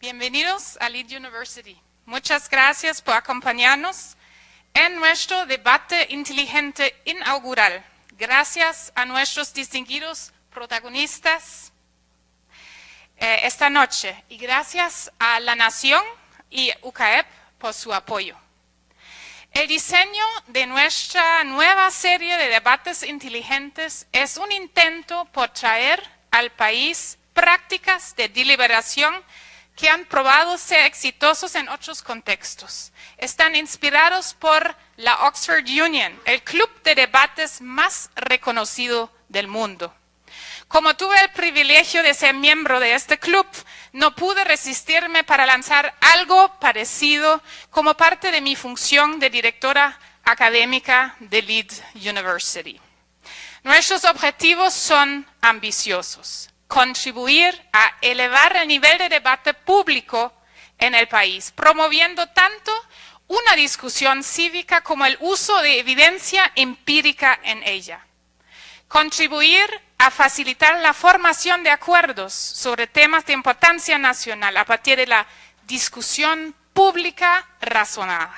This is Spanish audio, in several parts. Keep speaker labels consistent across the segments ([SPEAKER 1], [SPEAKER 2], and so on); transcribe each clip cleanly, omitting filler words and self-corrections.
[SPEAKER 1] Bienvenidos a Lead University. Muchas gracias por acompañarnos en nuestro debate inteligente inaugural. Gracias a nuestros distinguidos protagonistas esta noche y gracias a la Nación y UCAEP por su apoyo. El diseño de nuestra nueva serie de debates inteligentes es un intento por traer al país prácticas de deliberación que han probado ser exitosos en otros contextos. Están inspirados por la Oxford Union, el club de debates más reconocido del mundo. Como tuve el privilegio de ser miembro de este club, no pude resistirme para lanzar algo parecido como parte de mi función de directora académica de Lead University. Nuestros objetivos son ambiciosos. Contribuir a elevar el nivel de debate público en el país, promoviendo tanto una discusión cívica como el uso de evidencia empírica en ella. Contribuir a facilitar la formación de acuerdos sobre temas de importancia nacional a partir de la discusión pública razonada.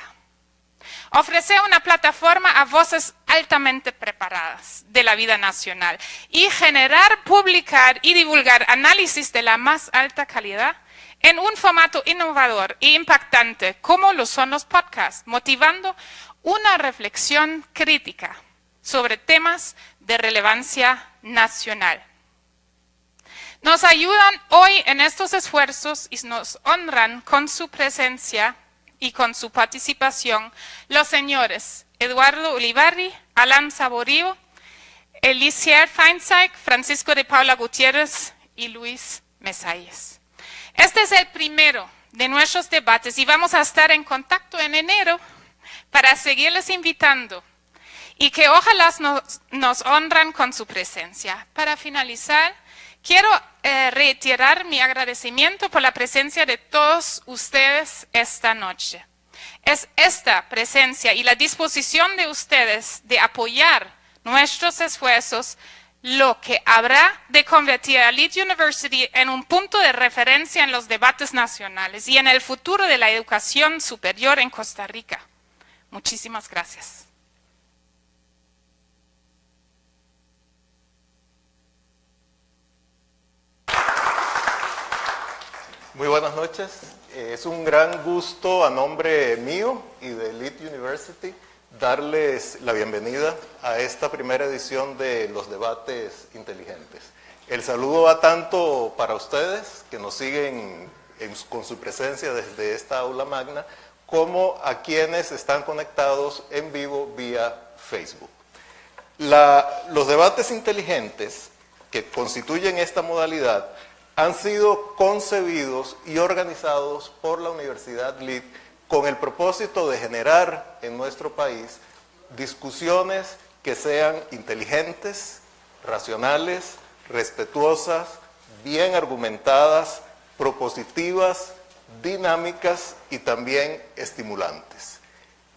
[SPEAKER 1] Ofrecer una plataforma a voces altamente preparadas de la vida nacional y generar, publicar y divulgar análisis de la más alta calidad en un formato innovador e impactante como lo son los podcasts, motivando una reflexión crítica sobre temas de relevancia nacional. Nos ayudan hoy en estos esfuerzos y nos honran con su presencia y con su participación los señores Eduardo Ulibarri, Alan Saborío, Elisier Feinstein, Francisco de Paula Gutiérrez y Luis Mesalles. Este es el primero de nuestros debates y vamos a estar en contacto en enero para seguirles invitando y que ojalá nos honran con su presencia. Para finalizar, quiero reiterar mi agradecimiento por la presencia de todos ustedes esta noche. Es esta presencia y la disposición de ustedes de apoyar nuestros esfuerzos lo que habrá de convertir a Lead University en un punto de referencia en los debates nacionales y en el futuro de la educación superior en Costa Rica. Muchísimas gracias.
[SPEAKER 2] Muy buenas noches. Es un gran gusto a nombre mío y de Lead University darles la bienvenida a esta primera edición de los debates inteligentes. El saludo va tanto para ustedes que nos siguen con su presencia desde esta aula magna, como a quienes están conectados en vivo vía Facebook. Los debates inteligentes que constituyen esta modalidad han sido concebidos y organizados por la Universidad Lead con el propósito de generar en nuestro país discusiones que sean inteligentes, racionales, respetuosas, bien argumentadas, propositivas, dinámicas y también estimulantes,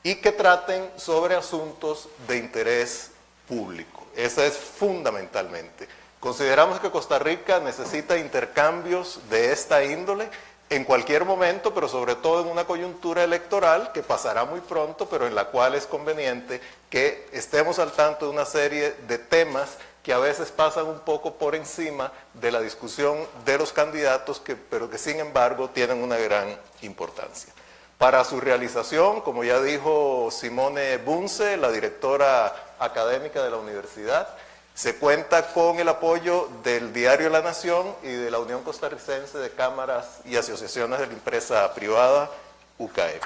[SPEAKER 2] y que traten sobre asuntos de interés público. Esa es fundamentalmente. Consideramos que Costa Rica necesita intercambios de esta índole en cualquier momento, pero sobre todo en una coyuntura electoral que pasará muy pronto, pero en la cual es conveniente que estemos al tanto de una serie de temas que a veces pasan un poco por encima de la discusión de los candidatos, pero que sin embargo tienen una gran importancia. Para su realización, como ya dijo Simone Bunce, la directora académica de la universidad, se cuenta con el apoyo del diario La Nación y de la Unión Costarricense de Cámaras y Asociaciones de la Empresa Privada, UCAEP.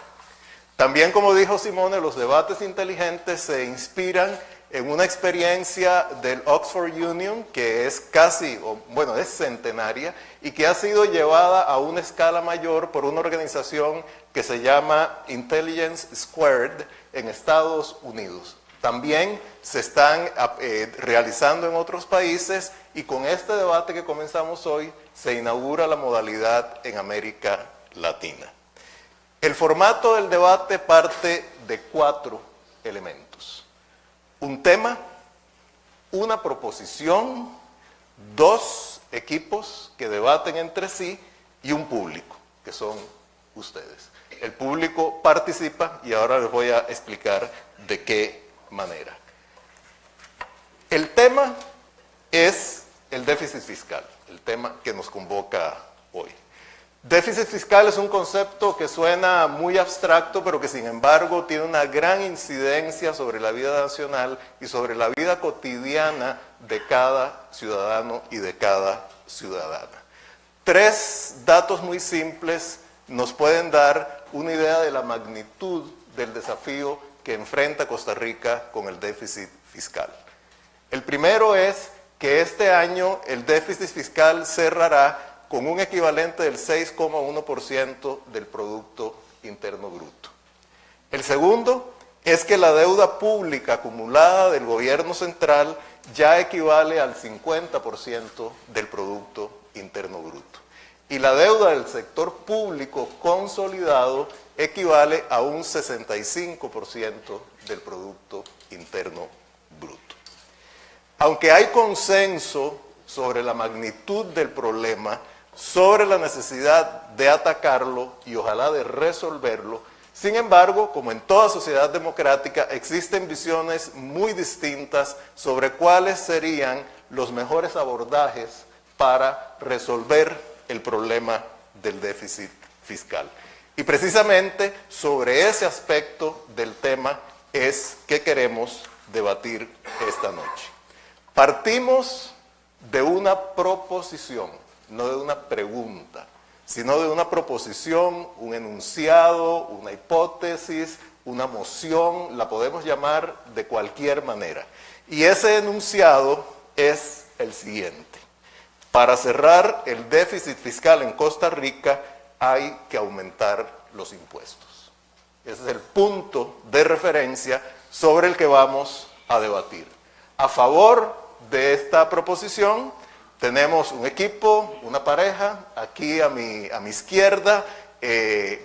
[SPEAKER 2] También, como dijo Simone, los debates inteligentes se inspiran en una experiencia del Oxford Union que es es centenaria y que ha sido llevada a una escala mayor por una organización que se llama Intelligence Squared en Estados Unidos. También se están realizando en otros países y con este debate que comenzamos hoy se inaugura la modalidad en América Latina. El formato del debate parte de 4 elementos. Un tema, una proposición, 2 equipos que debaten entre sí y un público. que son ustedes. El público participa y ahora les voy a explicar de qué manera. El tema es el déficit fiscal, el tema que nos convoca hoy. Déficit fiscal es un concepto que suena muy abstracto, pero que sin embargo tiene una gran incidencia sobre la vida nacional y sobre la vida cotidiana de cada ciudadano y de cada ciudadana. 3 datos muy simples nos pueden dar una idea de la magnitud del desafío que enfrenta Costa Rica con el déficit fiscal. El primero es que este año el déficit fiscal cerrará con un equivalente del 6,1% del Producto Interno Bruto. El segundo es que la deuda pública acumulada del gobierno central ya equivale al 50% del Producto Interno Bruto. Y la deuda del sector público consolidado equivale a un 65% del Producto Interno Bruto. Aunque hay consenso sobre la magnitud del problema, sobre la necesidad de atacarlo y ojalá de resolverlo, sin embargo, como en toda sociedad democrática, existen visiones muy distintas sobre cuáles serían los mejores abordajes para resolver el problema del déficit fiscal. Y precisamente sobre ese aspecto del tema es que queremos debatir esta noche. Partimos de una proposición, no de una pregunta, sino de una proposición, un enunciado, una hipótesis, una moción, la podemos llamar de cualquier manera. Y ese enunciado es el siguiente: para cerrar el déficit fiscal en Costa Rica hay que aumentar los impuestos. Ese es el punto de referencia sobre el que vamos a debatir. A favor de esta proposición tenemos un equipo, una pareja, aquí a mi izquierda,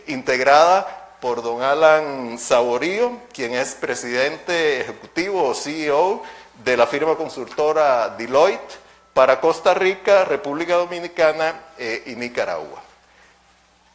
[SPEAKER 2] integrada por don Alan Saborío, quien es presidente ejecutivo o CEO de la firma consultora Deloitte para Costa Rica, República Dominicana y Nicaragua.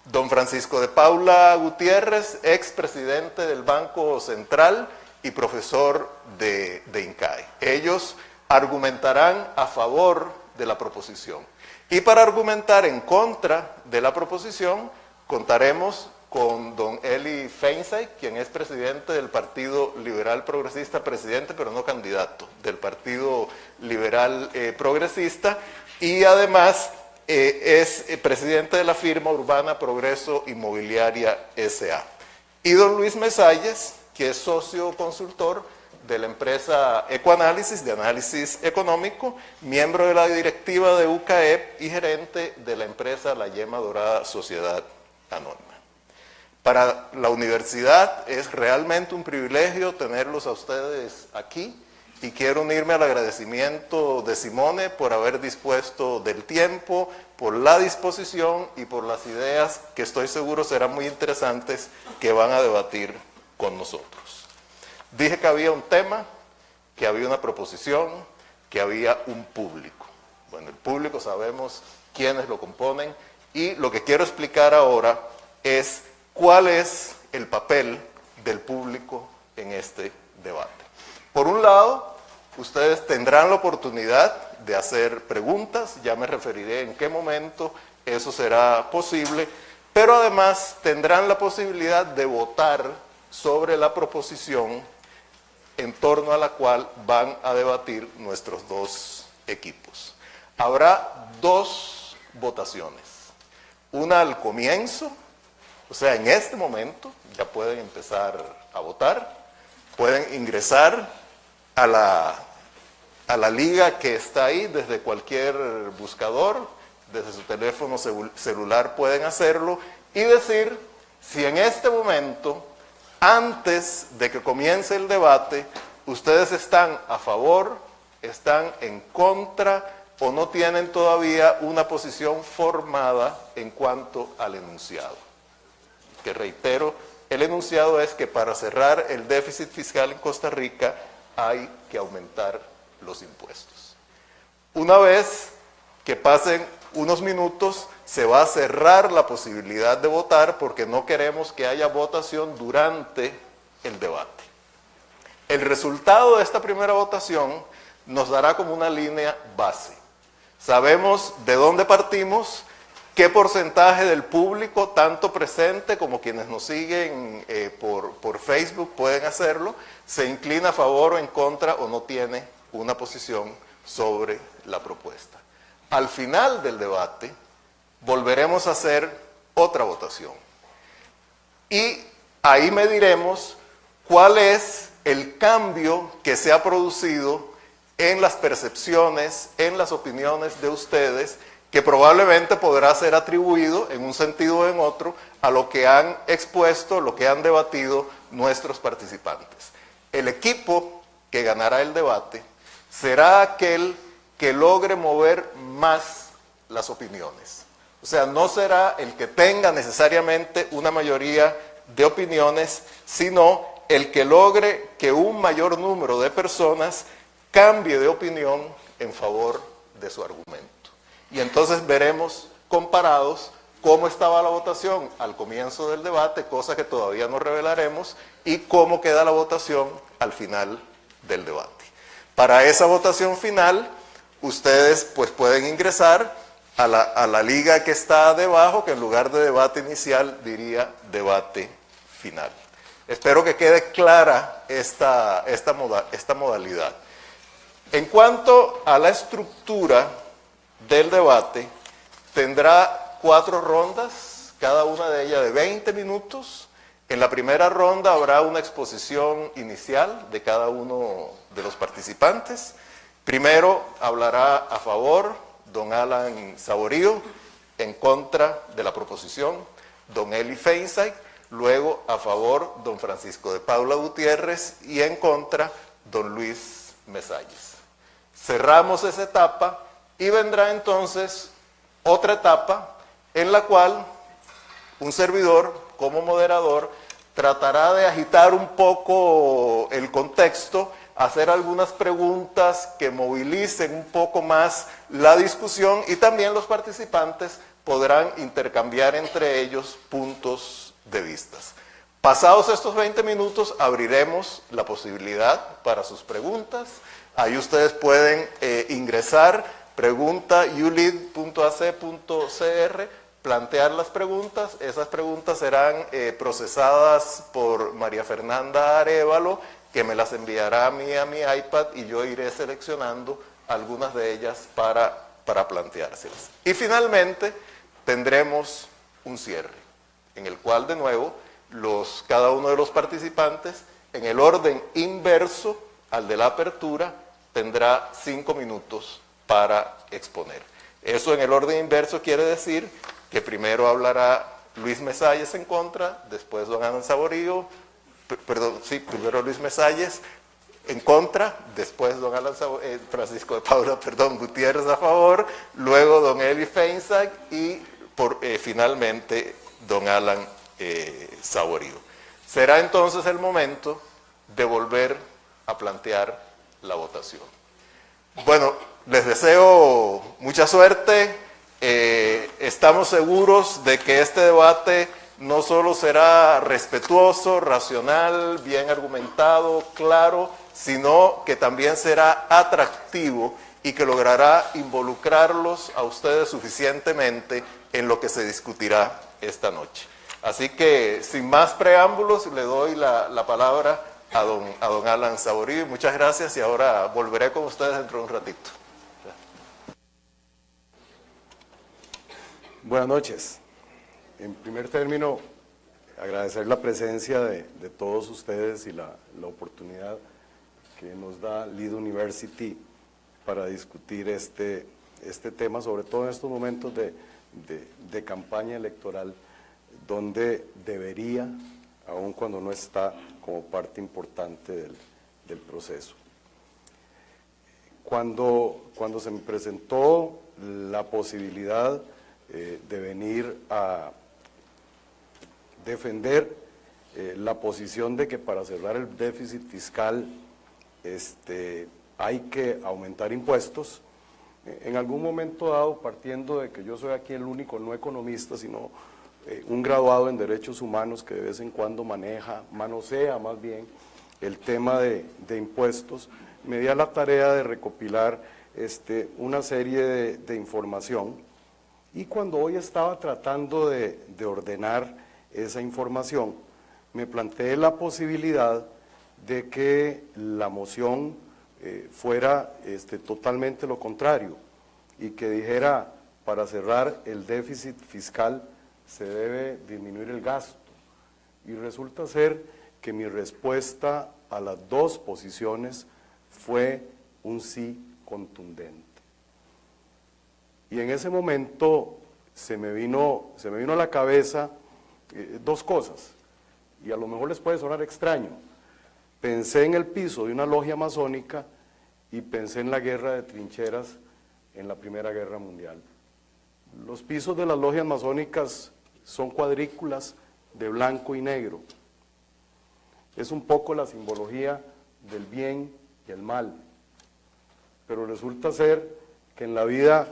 [SPEAKER 2] Don Francisco de Paula Gutiérrez, expresidente del Banco Central y profesor de INCAE. Ellos argumentarán a favor de la proposición. Y para argumentar en contra de la proposición, contaremos con don Eli Feinstein, quien es presidente del Partido Liberal Progresista, presidente pero no candidato del Partido Liberal Progresista, y además es presidente de la firma Urbana Progreso Inmobiliaria S.A. Y don Luis Mesalles, que es socio consultor de la empresa Ecoanálisis, de análisis económico, miembro de la directiva de UCAEP y gerente de la empresa La Yema Dorada Sociedad Anónima. Para la universidad es realmente un privilegio tenerlos a ustedes aquí y quiero unirme al agradecimiento de Simone por haber dispuesto del tiempo, por la disposición y por las ideas que estoy seguro serán muy interesantes que van a debatir con nosotros. Dije que había un tema, que había una proposición, que había un público. Bueno, el público sabemos quiénes lo componen y lo que quiero explicar ahora es cuál es el papel del público en este debate. Por un lado, ustedes tendrán la oportunidad de hacer preguntas, ya me referiré en qué momento eso será posible, pero además tendrán la posibilidad de votar sobre la proposición en torno a la cual van a debatir nuestros dos equipos. Habrá 2 votaciones, una al comienzo, o sea, en este momento ya pueden empezar a votar, pueden ingresar a la liga que está ahí desde cualquier buscador, desde su teléfono celular pueden hacerlo y decir si en este momento, antes de que comience el debate, ustedes están a favor, están en contra o no tienen todavía una posición formada en cuanto al enunciado. Que reitero, el enunciado es que para cerrar el déficit fiscal en Costa Rica hay que aumentar los impuestos. Una vez que pasen unos minutos se va a cerrar la posibilidad de votar porque no queremos que haya votación durante el debate. El resultado de esta primera votación nos dará como una línea base. Sabemos de dónde partimos, qué porcentaje del público, tanto presente como quienes nos siguen por Facebook pueden hacerlo, se inclina a favor o en contra o no tiene una posición sobre la propuesta. Al final del debate volveremos a hacer otra votación y ahí mediremos cuál es el cambio que se ha producido en las percepciones, en las opiniones de ustedes, que probablemente podrá ser atribuido en un sentido o en otro a lo que han expuesto, lo que han debatido nuestros participantes. El equipo que ganará el debate será aquel que logre mover más las opiniones. O sea, no será el que tenga necesariamente una mayoría de opiniones, sino el que logre que un mayor número de personas cambie de opinión en favor de su argumento. Y entonces veremos comparados cómo estaba la votación al comienzo del debate, cosa que todavía no revelaremos, y cómo queda la votación al final del debate. Para esa votación final, ustedes pues pueden ingresar a la liga que está debajo, que en lugar de debate inicial diría debate final. Espero que quede clara esta modalidad. En cuanto a la estructura del debate, tendrá 4 rondas, cada una de ellas de 20 minutos. En la primera ronda habrá una exposición inicial de cada uno de los participantes. Primero hablará a favor don Alan Saborío, en contra de la proposición don Eli Feinstein, luego a favor don Francisco de Paula Gutiérrez y en contra don Luis Mesalles. Cerramos esa etapa y vendrá entonces otra etapa en la cual un servidor, como moderador, tratará de agitar un poco el contexto, hacer algunas preguntas que movilicen un poco más la discusión y también los participantes podrán intercambiar entre ellos puntos de vista. Pasados estos 20 minutos abriremos la posibilidad para sus preguntas. Ahí ustedes pueden ingresar pregunta.ulid.ac.cr, plantear las preguntas. Esas preguntas serán procesadas por María Fernanda Arévalo, que me las enviará a mí a mi iPad y yo iré seleccionando algunas de ellas para planteárselas. Y finalmente tendremos un cierre, en el cual de nuevo cada uno de los participantes, en el orden inverso al de la apertura, tendrá 5 minutos para exponer. Eso en el orden inverso quiere decir que primero hablará Luis Mesalles en contra, después don Alan Saborío, primero Luis Mesalles en contra, después don Alan Francisco de Paula, Gutiérrez a favor, luego don Eli Feinstein y finalmente don Alan Saborío. Será entonces el momento de volver a plantear la votación. Bueno, les deseo mucha suerte. Estamos seguros de que este debate no solo será respetuoso, racional, bien argumentado, claro, sino que también será atractivo y que logrará involucrarlos a ustedes suficientemente en lo que se discutirá esta noche. Así que, sin más preámbulos, le doy la palabra a don Alan Saborío. Muchas gracias y ahora volveré con ustedes dentro de un ratito.
[SPEAKER 3] Buenas noches. En primer término, agradecer la presencia de todos ustedes y la oportunidad que nos da Lead University para discutir este tema, sobre todo en estos momentos de campaña electoral, donde debería, aun cuando no está como parte importante del proceso. Cuando se me presentó la posibilidad de venir a defender la posición de que para cerrar el déficit fiscal hay que aumentar impuestos, En algún momento dado, partiendo de que yo soy aquí el único no economista, sino un graduado en Derechos Humanos que de vez en cuando manosea más bien el tema de impuestos, me di a la tarea de recopilar una serie de información, y cuando hoy estaba tratando de ordenar esa información, me planteé la posibilidad de que la moción fuera totalmente lo contrario, y que dijera: para cerrar el déficit fiscal se debe disminuir el gasto. Y resulta ser que mi respuesta a las dos posiciones fue un sí contundente. Y en ese momento se me vino a la cabeza dos cosas, y a lo mejor les puede sonar extraño. Pensé en el piso de una logia masónica y pensé en la guerra de trincheras en la Primera Guerra Mundial. Los pisos de las logias masónicas son cuadrículas de blanco y negro. Es un poco la simbología del bien y el mal, pero resulta ser que en la vida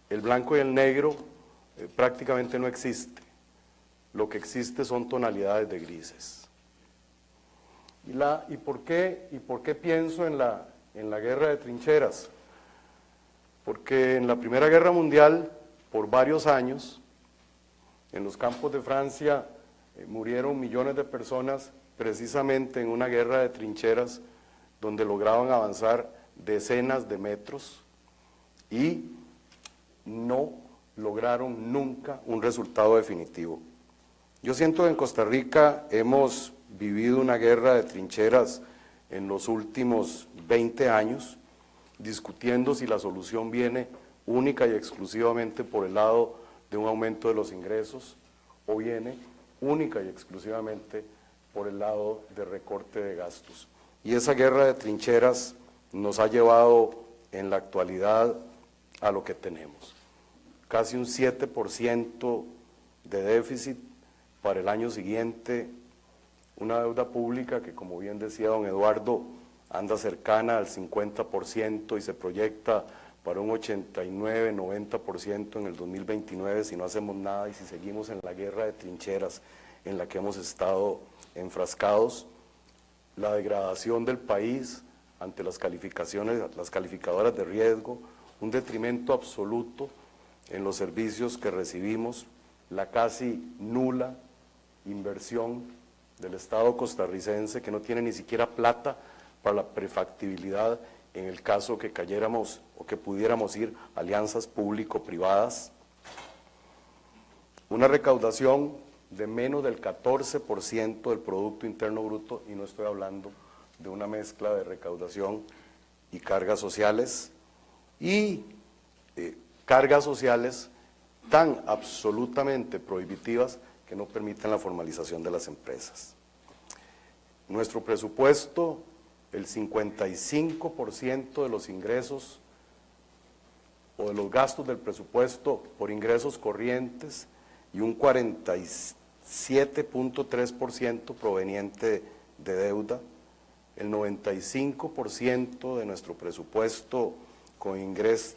[SPEAKER 3] el blanco y el negro prácticamente no existe. Lo que existe son tonalidades de grises. ¿Y por qué pienso en la guerra de trincheras? Porque en la Primera Guerra Mundial, por varios años, en los campos de Francia murieron millones de personas precisamente en una guerra de trincheras donde lograban avanzar decenas de metros y no lograron nunca un resultado definitivo. Yo siento que en Costa Rica hemos vivido una guerra de trincheras en los últimos 20 años, discutiendo si la solución viene única y exclusivamente por el lado de un aumento de los ingresos o viene única y exclusivamente por el lado de recorte de gastos. Y esa guerra de trincheras nos ha llevado en la actualidad a lo que tenemos. Casi un 7% de déficit para el año siguiente, una deuda pública que, como bien decía don Eduardo, anda cercana al 50% y se proyecta para un 89-90% en el 2029 si no hacemos nada y si seguimos en la guerra de trincheras en la que hemos estado enfrascados. La degradación del país ante las calificadoras de riesgo, un detrimento absoluto en los servicios que recibimos, la casi nula inversión del Estado costarricense, que no tiene ni siquiera plata para la prefactibilidad en el caso que cayéramos o que pudiéramos ir a alianzas público-privadas, una recaudación de menos del 14% del Producto Interno Bruto, y no estoy hablando de una mezcla de recaudación y cargas sociales, y cargas sociales tan absolutamente prohibitivas que no permiten la formalización de las empresas. Nuestro presupuesto, el 55% de los ingresos o de los gastos del presupuesto por ingresos corrientes y un 47.3% proveniente de deuda, el 95% de nuestro presupuesto con ingresos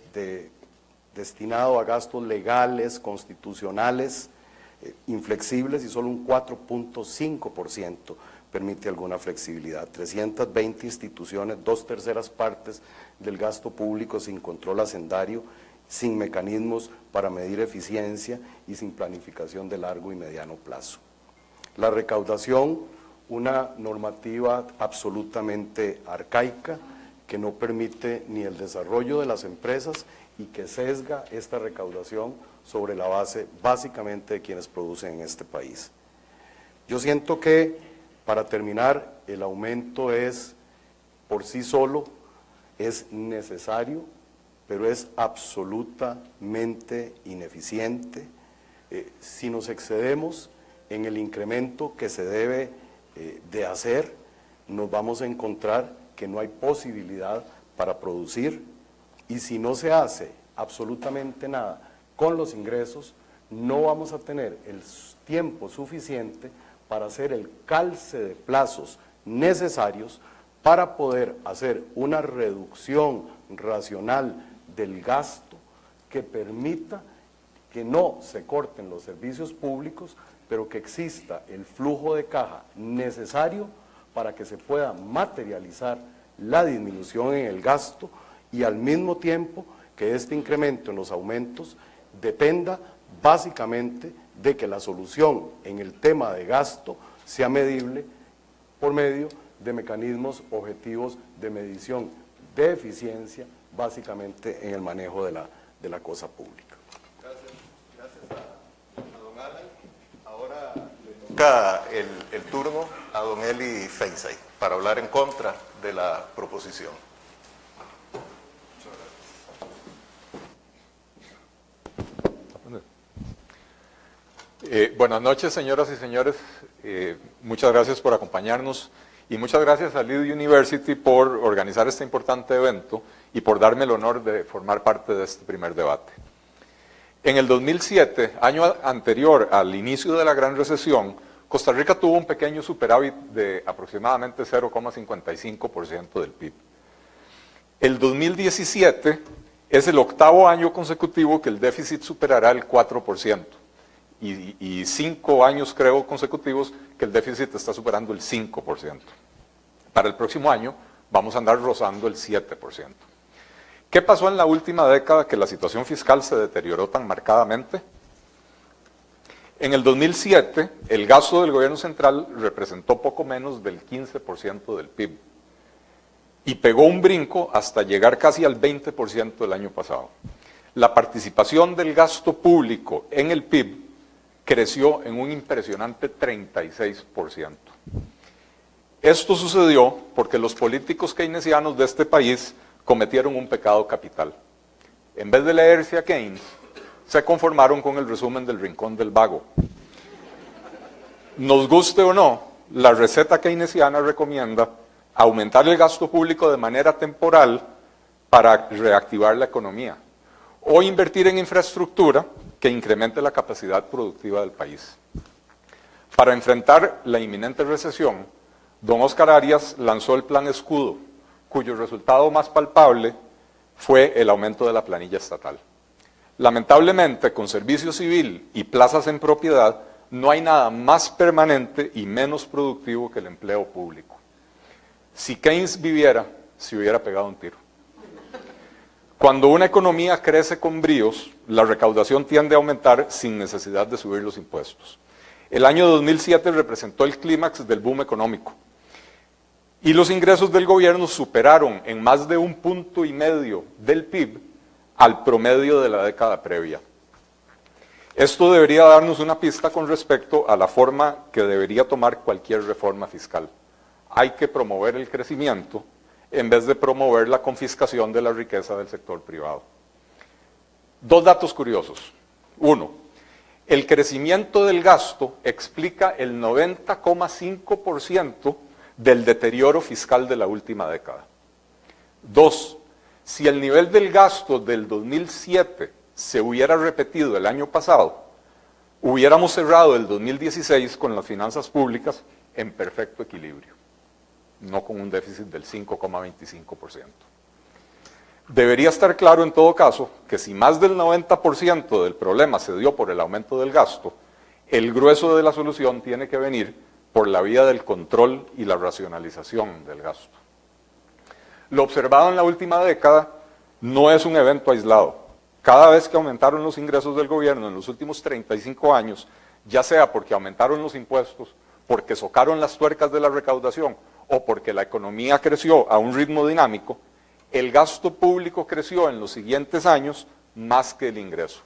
[SPEAKER 3] destinado a gastos legales, constitucionales, inflexibles, y solo un 4.5% permite alguna flexibilidad. 320 instituciones, 2/3 partes del gasto público sin control hacendario, sin mecanismos para medir eficiencia y sin planificación de largo y mediano plazo. La recaudación, una normativa absolutamente arcaica que no permite ni el desarrollo de las empresas y que sesga esta recaudación sobre la base básicamente de quienes producen en este país. Yo siento que, para terminar, el aumento es, por sí solo, es necesario, pero es absolutamente ineficiente. Si nos excedemos en el incremento que se debe de hacer, nos vamos a encontrar que no hay posibilidad para producir, y si no se hace absolutamente nada con los ingresos, no vamos a tener el tiempo suficiente para hacer el calce de plazos necesarios para poder hacer una reducción racional del gasto que permita que no se corten los servicios públicos, pero que exista el flujo de caja necesario para que se pueda materializar la disminución en el gasto y al mismo tiempo que este incremento en los aumentos dependa básicamente de que la solución en el tema de gasto sea medible por medio de mecanismos objetivos de medición de eficiencia, básicamente en el manejo de la cosa pública.
[SPEAKER 2] Gracias a don Alan. Ahora le toca el turno a don Eli Feisay para hablar en contra de la proposición.
[SPEAKER 4] Buenas noches, señoras y señores. Muchas gracias por acompañarnos y muchas gracias a Lead University por organizar este importante evento y por darme el honor de formar parte de este primer debate. En el 2007, año anterior al inicio de la Gran Recesión, Costa Rica tuvo un pequeño superávit de aproximadamente 0,55% del PIB. El 2017 es el octavo año consecutivo que el déficit superará el 4%. Y 5 años, creo, consecutivos que el déficit está superando el 5%. Para el próximo año vamos a andar rozando el 7%. ¿Qué pasó en la última década que la situación fiscal se deterioró tan marcadamente? En el 2007, el gasto del gobierno central representó poco menos del 15% del PIB y pegó un brinco hasta llegar casi al 20% el año pasado. La participación del gasto público en el PIB creció en un impresionante 36%. Esto sucedió porque los políticos keynesianos de este país cometieron un pecado capital. En vez de leerse a Keynes, se conformaron con el resumen del Rincón del Vago. Nos guste o no, la receta keynesiana recomienda aumentar el gasto público de manera temporal para reactivar la economía o invertir en infraestructura que incremente la capacidad productiva del país. Para enfrentar la inminente recesión, don Óscar Arias lanzó el Plan Escudo, cuyo resultado más palpable fue el aumento de la planilla estatal. Lamentablemente, con servicio civil y plazas en propiedad, no hay nada más permanente y menos productivo que el empleo público. Si Keynes viviera, se hubiera pegado un tiro. Cuando una economía crece con bríos, la recaudación tiende a aumentar sin necesidad de subir los impuestos. El año 2007 representó el clímax del boom económico y los ingresos del gobierno superaron en más de 1,5 puntos del PIB al promedio de la década previa. Esto debería darnos una pista con respecto a la forma que debería tomar cualquier reforma fiscal. Hay que promover el crecimiento en vez de promover la confiscación de la riqueza del sector privado. 2 datos curiosos. 1. El crecimiento del gasto explica el 90,5% del deterioro fiscal de la última década. 2. Si el nivel del gasto del 2007 se hubiera repetido el año pasado, hubiéramos cerrado el 2016 con las finanzas públicas en perfecto equilibrio, no con un déficit del 5,25%. Debería estar claro en todo caso que si más del 90% del problema se dio por el aumento del gasto, el grueso de la solución tiene que venir por la vía del control y la racionalización del gasto. Lo observado en la última década no es un evento aislado. Cada vez que aumentaron los ingresos del gobierno en los últimos 35 años, ya sea porque aumentaron los impuestos, porque socaron las tuercas de la recaudación o porque la economía creció a un ritmo dinámico, el gasto público creció en los siguientes años más que el ingreso.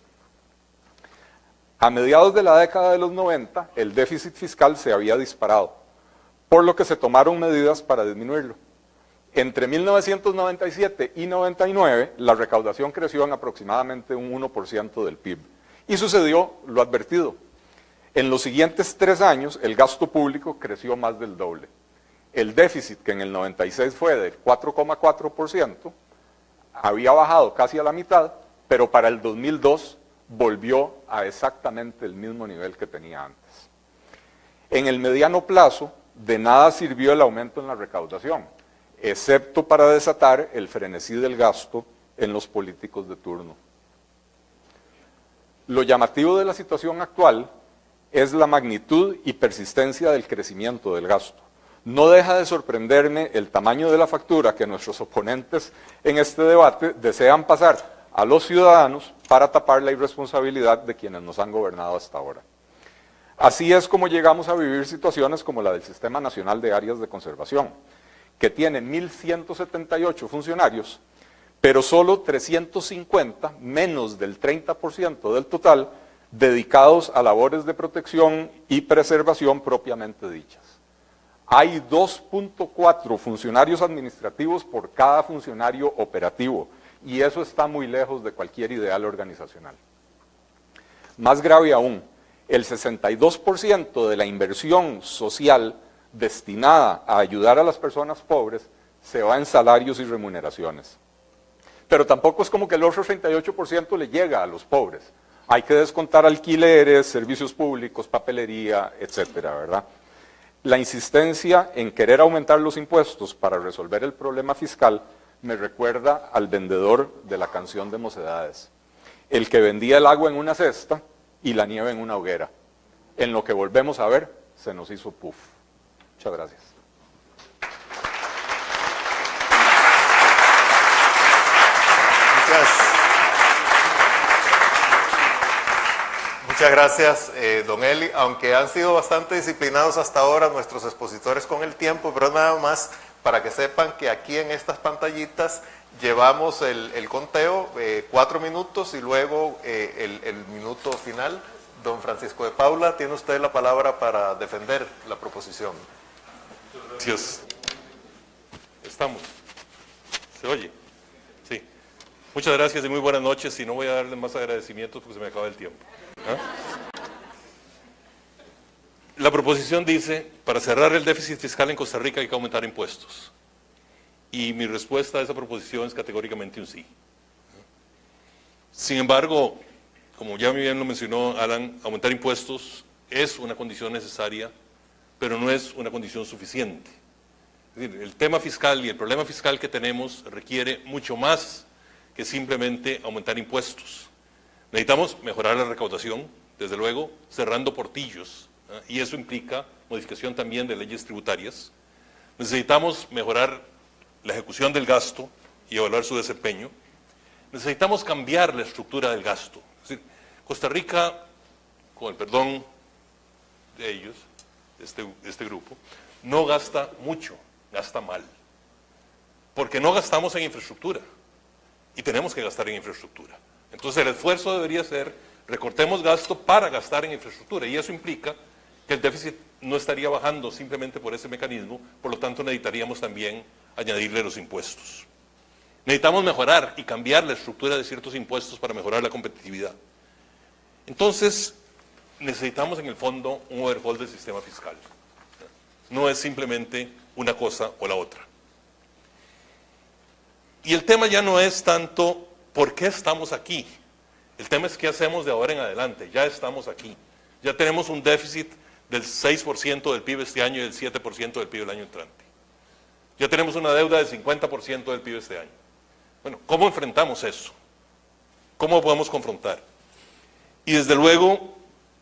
[SPEAKER 4] A mediados de la década de los 90, el déficit fiscal se había disparado, por lo que se tomaron medidas para disminuirlo. Entre 1997 y 99, la recaudación creció en aproximadamente un 1% del PIB. Y sucedió lo advertido. En los siguientes 3 años, el gasto público creció más del doble. El déficit, que en el 96 fue del 4,4%, había bajado casi a la mitad, pero para el 2002 volvió a exactamente el mismo nivel que tenía antes. En el mediano plazo, de nada sirvió el aumento en la recaudación, excepto para desatar el frenesí del gasto en los políticos de turno. Lo llamativo de la situación actual es la magnitud y persistencia del crecimiento del gasto. No deja de sorprenderme el tamaño de la factura que nuestros oponentes en este debate desean pasar a los ciudadanos para tapar la irresponsabilidad de quienes nos han gobernado hasta ahora. Así es como llegamos a vivir situaciones como la del Sistema Nacional de Áreas de Conservación, que tiene 1.178 funcionarios, pero solo 350, menos del 30% del total, dedicados a labores de protección y preservación propiamente dichas. Hay 2.4 funcionarios administrativos por cada funcionario operativo, y eso está muy lejos de cualquier ideal organizacional. Más grave aún, el 62% de la inversión social destinada a ayudar a las personas pobres se va en salarios y remuneraciones. Pero tampoco es como que el otro 38% le llega a los pobres. Hay que descontar alquileres, servicios públicos, papelería, etcétera, ¿verdad? La insistencia en querer aumentar los impuestos para resolver el problema fiscal me recuerda al vendedor de la canción de Mocedades, el que vendía el agua en una cesta y la nieve en una hoguera. En lo que volvemos a ver, se nos hizo puff. Muchas gracias.
[SPEAKER 2] Muchas gracias, don Eli. Aunque han sido bastante disciplinados hasta ahora nuestros expositores con el tiempo, pero nada más para que sepan que aquí en estas pantallitas llevamos el conteo, 4 minutos y luego el minuto final. Don Francisco de Paula, tiene usted la palabra para defender la proposición.
[SPEAKER 5] Gracias. Estamos. ¿Se oye? Sí. Muchas gracias y muy buenas noches, y no voy a darle más agradecimientos porque se me acaba el tiempo. La proposición dice, para cerrar el déficit fiscal en Costa Rica hay que aumentar impuestos. Y mi respuesta a esa proposición es categóricamente un sí. Sin embargo, como ya bien lo mencionó Alan, aumentar impuestos es una condición necesaria, pero no es una condición suficiente. Es decir, el tema fiscal y el problema fiscal que tenemos requiere mucho más que simplemente aumentar impuestos. Necesitamos mejorar la recaudación, desde luego, cerrando portillos, y eso implica modificación también de leyes tributarias. Necesitamos mejorar la ejecución del gasto y evaluar su desempeño. Necesitamos cambiar la estructura del gasto. Es decir, Costa Rica, con el perdón de ellos, de este grupo, no gasta mucho, gasta mal. Porque no gastamos en infraestructura, y tenemos que gastar en infraestructura. Entonces el esfuerzo debería ser, recortemos gasto para gastar en infraestructura, y eso implica que el déficit no estaría bajando simplemente por ese mecanismo, por lo tanto necesitaríamos también añadirle los impuestos. Necesitamos mejorar y cambiar la estructura de ciertos impuestos para mejorar la competitividad. Entonces, necesitamos en el fondo un overhaul del sistema fiscal. No es simplemente una cosa o la otra. Y el tema ya no es tanto por qué estamos aquí. El tema es qué hacemos de ahora en adelante. Ya estamos aquí. Ya tenemos un déficit del 6% del PIB este año y del 7% del PIB el año entrante. Ya tenemos una deuda del 50% del PIB este año. Bueno, ¿cómo enfrentamos eso? ¿Cómo podemos confrontar? Y desde luego,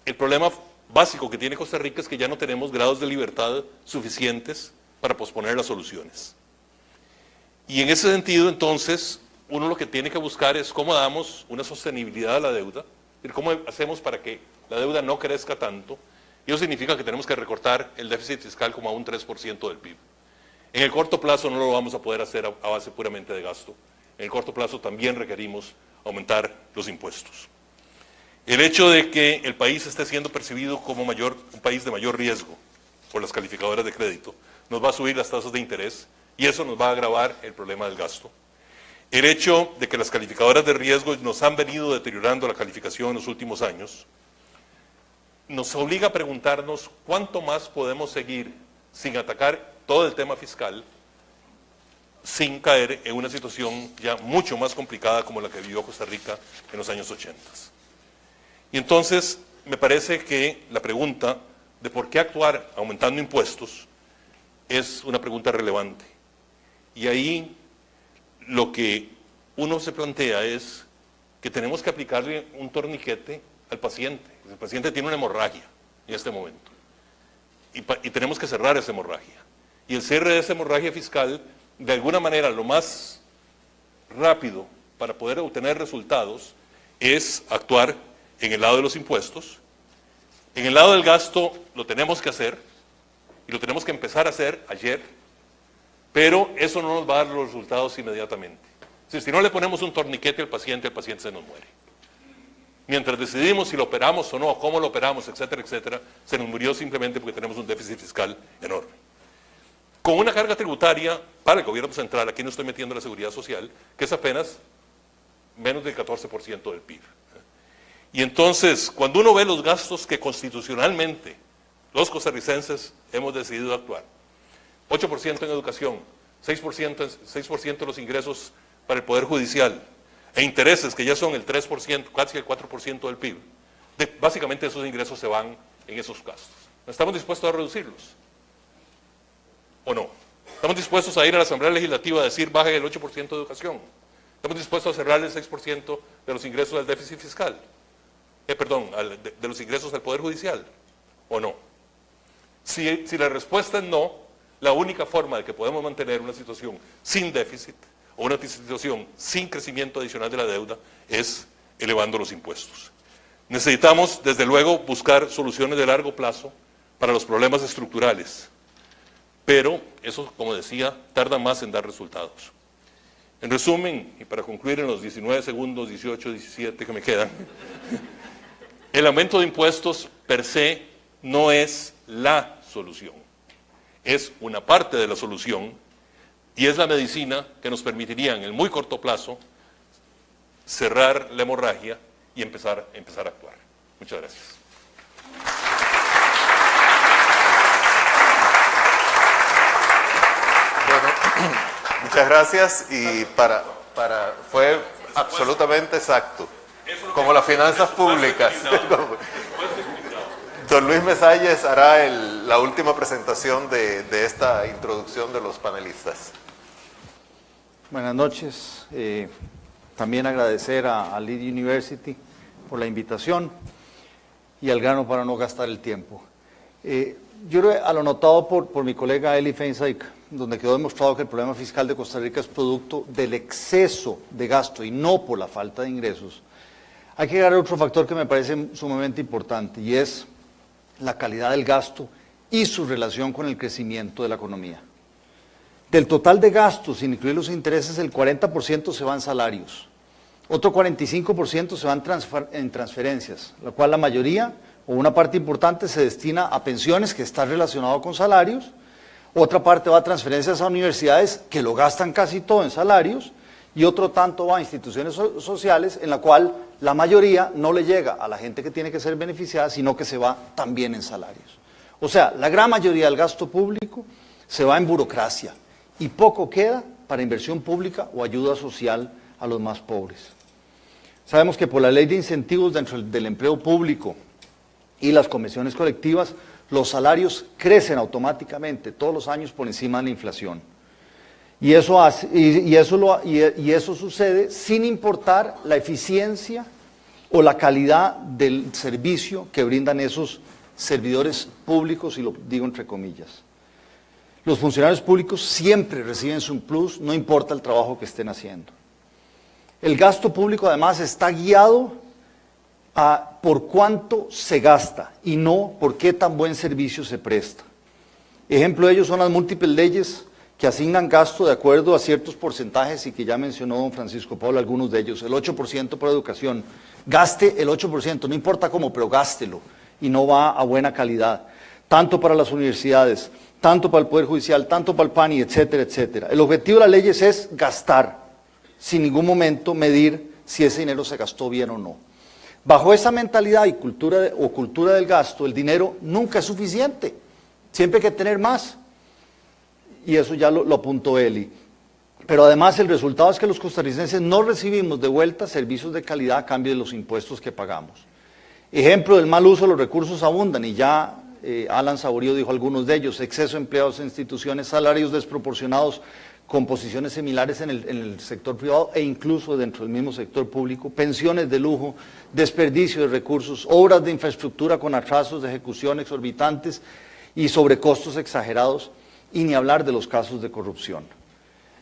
[SPEAKER 5] el problema básico que tiene Costa Rica es que ya no tenemos grados de libertad suficientes para posponer las soluciones. Y en ese sentido, entonces, uno lo que tiene que buscar es cómo damos una sostenibilidad a la deuda, es decir, cómo hacemos para que la deuda no crezca tanto, y eso significa que tenemos que recortar el déficit fiscal como a un 3% del PIB. En el corto plazo no lo vamos a poder hacer a base puramente de gasto. En el corto plazo también requerimos aumentar los impuestos. El hecho de que el país esté siendo percibido como un país de mayor riesgo por las calificadoras de crédito nos va a subir las tasas de interés y eso nos va a agravar el problema del gasto. El hecho de que las calificadoras de riesgo nos han venido deteriorando la calificación en los últimos años nos obliga a preguntarnos cuánto más podemos seguir sin atacar todo el tema fiscal, sin caer en una situación ya mucho más complicada como la que vivió Costa Rica en los años 80. Y entonces me parece que la pregunta de por qué actuar aumentando impuestos es una pregunta relevante. Y ahí lo que uno se plantea es que tenemos que aplicarle un torniquete al paciente. El paciente tiene una hemorragia en este momento y tenemos que cerrar esa hemorragia. Y el cierre de esa hemorragia fiscal, de alguna manera, lo más rápido para poder obtener resultados es actuar en el lado de los impuestos. En el lado del gasto lo tenemos que hacer y lo tenemos que empezar a hacer ayer, pero eso no nos va a dar los resultados inmediatamente. Si no le ponemos un torniquete al paciente se nos muere. Mientras decidimos si lo operamos o no, cómo lo operamos, etcétera, etcétera, se nos murió simplemente porque tenemos un déficit fiscal enorme. Con una carga tributaria para el gobierno central, aquí no estoy metiendo la seguridad social, que es apenas menos del 14% del PIB. Y entonces, cuando uno ve los gastos que constitucionalmente los costarricenses hemos decidido actuar, 8% en educación, 6% de los ingresos para el Poder Judicial, e intereses que ya son el 3%, casi el 4% del PIB, básicamente esos ingresos se van en esos gastos. ¿Estamos dispuestos a reducirlos? ¿O no? ¿Estamos dispuestos a ir a la Asamblea Legislativa a decir baje el 8% de educación? ¿Estamos dispuestos a cerrar el 6% de los ingresos del déficit fiscal? De los ingresos del Poder Judicial, ¿o no? Si la respuesta es no, la única forma de que podemos mantener una situación sin déficit o una situación sin crecimiento adicional de la deuda es elevando los impuestos. Necesitamos, desde luego, buscar soluciones de largo plazo para los problemas estructurales, pero eso, como decía, tarda más en dar resultados. En resumen, y para concluir en los 19 segundos, 18, 17 que me quedan, el aumento de impuestos per se no es la solución, es una parte de la solución y es la medicina que nos permitiría en el muy corto plazo cerrar la hemorragia y empezar a actuar. Muchas gracias.
[SPEAKER 2] Bueno, muchas gracias y fue absolutamente exacto, como las finanzas públicas. Don Luis Mesalles hará la última presentación de esta introducción de los panelistas.
[SPEAKER 6] Buenas noches. También agradecer a Lead University por la invitación y al grano para no gastar el tiempo. Yo creo a lo notado por mi colega Eli Feinstein, donde quedó demostrado que el problema fiscal de Costa Rica es producto del exceso de gasto y no por la falta de ingresos. Hay que agregar otro factor que me parece sumamente importante y es la calidad del gasto y su relación con el crecimiento de la economía. Del total de gastos, sin incluir los intereses, el 40% se va en salarios, otro 45% se va en transferencias, la cual la mayoría o una parte importante se destina a pensiones, que está relacionado con salarios, otra parte va a transferencias a universidades, que lo gastan casi todo en salarios, y otro tanto va a instituciones sociales, en la cual la mayoría no le llega a la gente que tiene que ser beneficiada, sino que se va también en salarios. O sea, la gran mayoría del gasto público se va en burocracia y poco queda para inversión pública o ayuda social a los más pobres. Sabemos que por la ley de incentivos dentro del empleo público y las convenciones colectivas, los salarios crecen automáticamente todos los años por encima de la inflación. Y eso sucede sin importar la eficiencia o la calidad del servicio que brindan esos servidores públicos, y lo digo entre comillas. Los funcionarios públicos siempre reciben su plus, no importa el trabajo que estén haciendo. El gasto público además está guiado por cuánto se gasta y no por qué tan buen servicio se presta. Ejemplo de ello son las múltiples leyes que asignan gasto de acuerdo a ciertos porcentajes y que ya mencionó don Francisco Pablo algunos de ellos. El 8% para educación. Gaste el 8%, no importa cómo, pero gástelo, y no va a buena calidad. Tanto para las universidades, tanto para el Poder Judicial, tanto para el PANI, etcétera, etcétera. El objetivo de las leyes es gastar, sin ningún momento medir si ese dinero se gastó bien o no. Bajo esa mentalidad y cultura del gasto, el dinero nunca es suficiente, siempre hay que tener más. Y eso ya lo apuntó Eli. Pero además el resultado es que los costarricenses no recibimos de vuelta servicios de calidad a cambio de los impuestos que pagamos. Ejemplo del mal uso de los recursos abundan, y ya Alan Saborío dijo algunos de ellos: exceso de empleados en instituciones, salarios desproporcionados con posiciones similares en el sector privado e incluso dentro del mismo sector público, pensiones de lujo, desperdicio de recursos, obras de infraestructura con atrasos de ejecución exorbitantes y sobrecostos exagerados, y ni hablar de los casos de corrupción.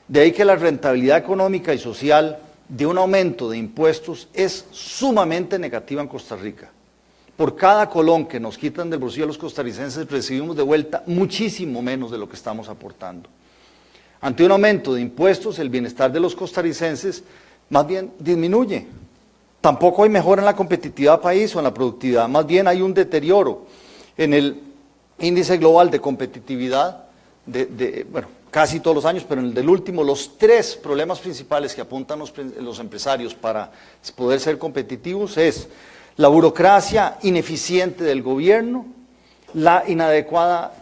[SPEAKER 6] De ahí que la rentabilidad económica y social de un aumento de impuestos es sumamente negativa en Costa Rica. Por cada colón que nos quitan del bolsillo a los costarricenses recibimos de vuelta muchísimo menos de lo que estamos aportando. Ante un aumento de impuestos, el bienestar de los costarricenses más bien disminuye. Tampoco hay mejora en la competitividad del país o en la productividad, más bien hay un deterioro en el índice global de competitividad, bueno, casi todos los años, pero en el del último, los 3 problemas principales que apuntan los empresarios para poder ser competitivos es la burocracia ineficiente del gobierno, la inadecuada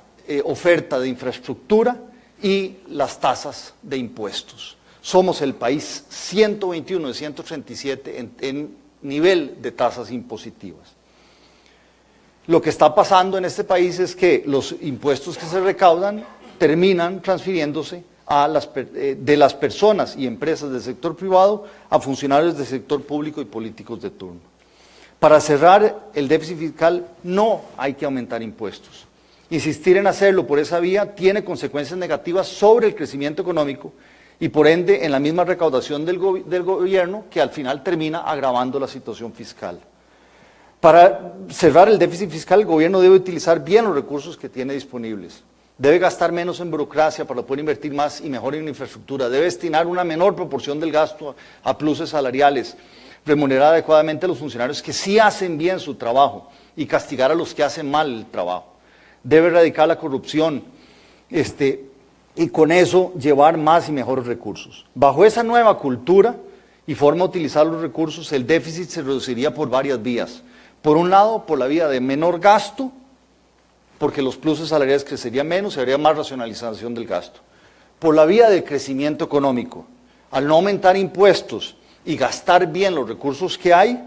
[SPEAKER 6] oferta de infraestructura y las tasas de impuestos. Somos el país 121 de 137 en nivel de tasas impositivas. Lo que está pasando en este país es que los impuestos que se recaudan terminan transfiriéndose de las personas y empresas del sector privado a funcionarios del sector público y políticos de turno. Para cerrar el déficit fiscal no hay que aumentar impuestos. Insistir en hacerlo por esa vía tiene consecuencias negativas sobre el crecimiento económico y por ende en la misma recaudación del gobierno, que al final termina agravando la situación fiscal. Para cerrar el déficit fiscal, el gobierno debe utilizar bien los recursos que tiene disponibles. Debe gastar menos en burocracia para poder invertir más y mejor en infraestructura. Debe destinar una menor proporción del gasto a pluses salariales, remunerar adecuadamente a los funcionarios que sí hacen bien su trabajo y castigar a los que hacen mal el trabajo. Debe erradicar la corrupción y con eso llevar más y mejores recursos. Bajo esa nueva cultura y forma de utilizar los recursos, el déficit se reduciría por varias vías. Por un lado, por la vía de menor gasto, porque los pluses salariales crecerían menos y habría más racionalización del gasto. Por la vía del crecimiento económico, al no aumentar impuestos y gastar bien los recursos que hay,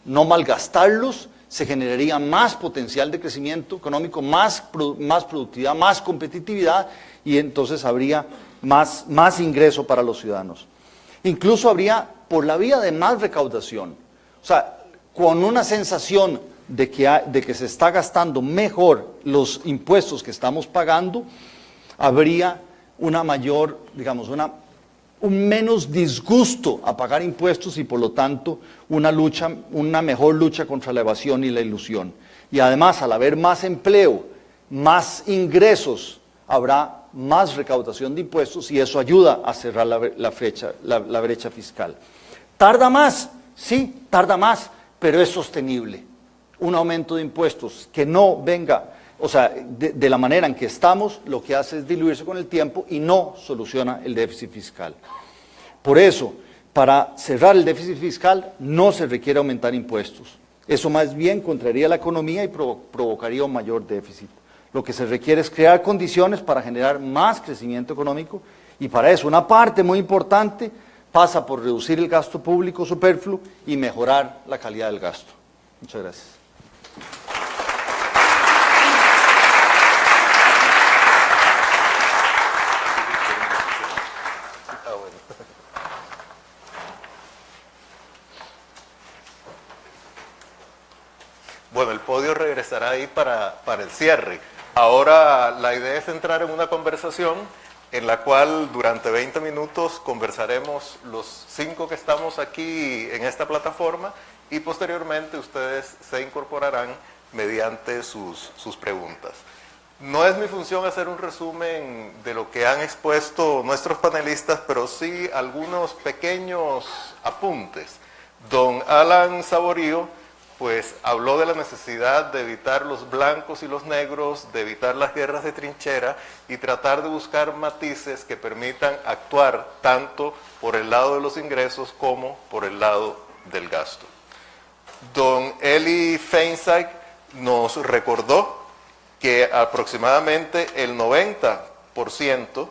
[SPEAKER 6] no malgastarlos, se generaría más potencial de crecimiento económico, más productividad, más competitividad y entonces habría más ingreso para los ciudadanos. Incluso habría por la vía de más recaudación, o sea, con una sensación de que se está gastando mejor los impuestos que estamos pagando, habría una mayor, digamos, un menos disgusto a pagar impuestos y por lo tanto una mejor lucha contra la evasión y la ilusión. Y además, al haber más empleo, más ingresos, habrá más recaudación de impuestos y eso ayuda a cerrar la brecha fiscal. ¿Tarda más? Sí, tarda más, pero es sostenible. Un aumento de impuestos que no venga, o sea, de la manera en que estamos, lo que hace es diluirse con el tiempo y no soluciona el déficit fiscal. Por eso, para cerrar el déficit fiscal no se requiere aumentar impuestos. Eso más bien contraería la economía y provocaría un mayor déficit. Lo que se requiere es crear condiciones para generar más crecimiento económico y para eso una parte muy importante pasa por reducir el gasto público superfluo y mejorar la calidad del gasto. Muchas gracias.
[SPEAKER 2] Bueno, el podio regresará ahí para el cierre. Ahora la idea es entrar en una conversación en la cual durante 20 minutos conversaremos los 5 que estamos aquí en esta plataforma y posteriormente ustedes se incorporarán mediante sus preguntas. No es mi función hacer un resumen de lo que han expuesto nuestros panelistas, pero sí algunos pequeños apuntes. Don Alan Saborío pues habló de la necesidad de evitar los blancos y los negros, de evitar las guerras de trinchera y tratar de buscar matices que permitan actuar tanto por el lado de los ingresos como por el lado del gasto. Don Eli Feinsack nos recordó que aproximadamente el 90%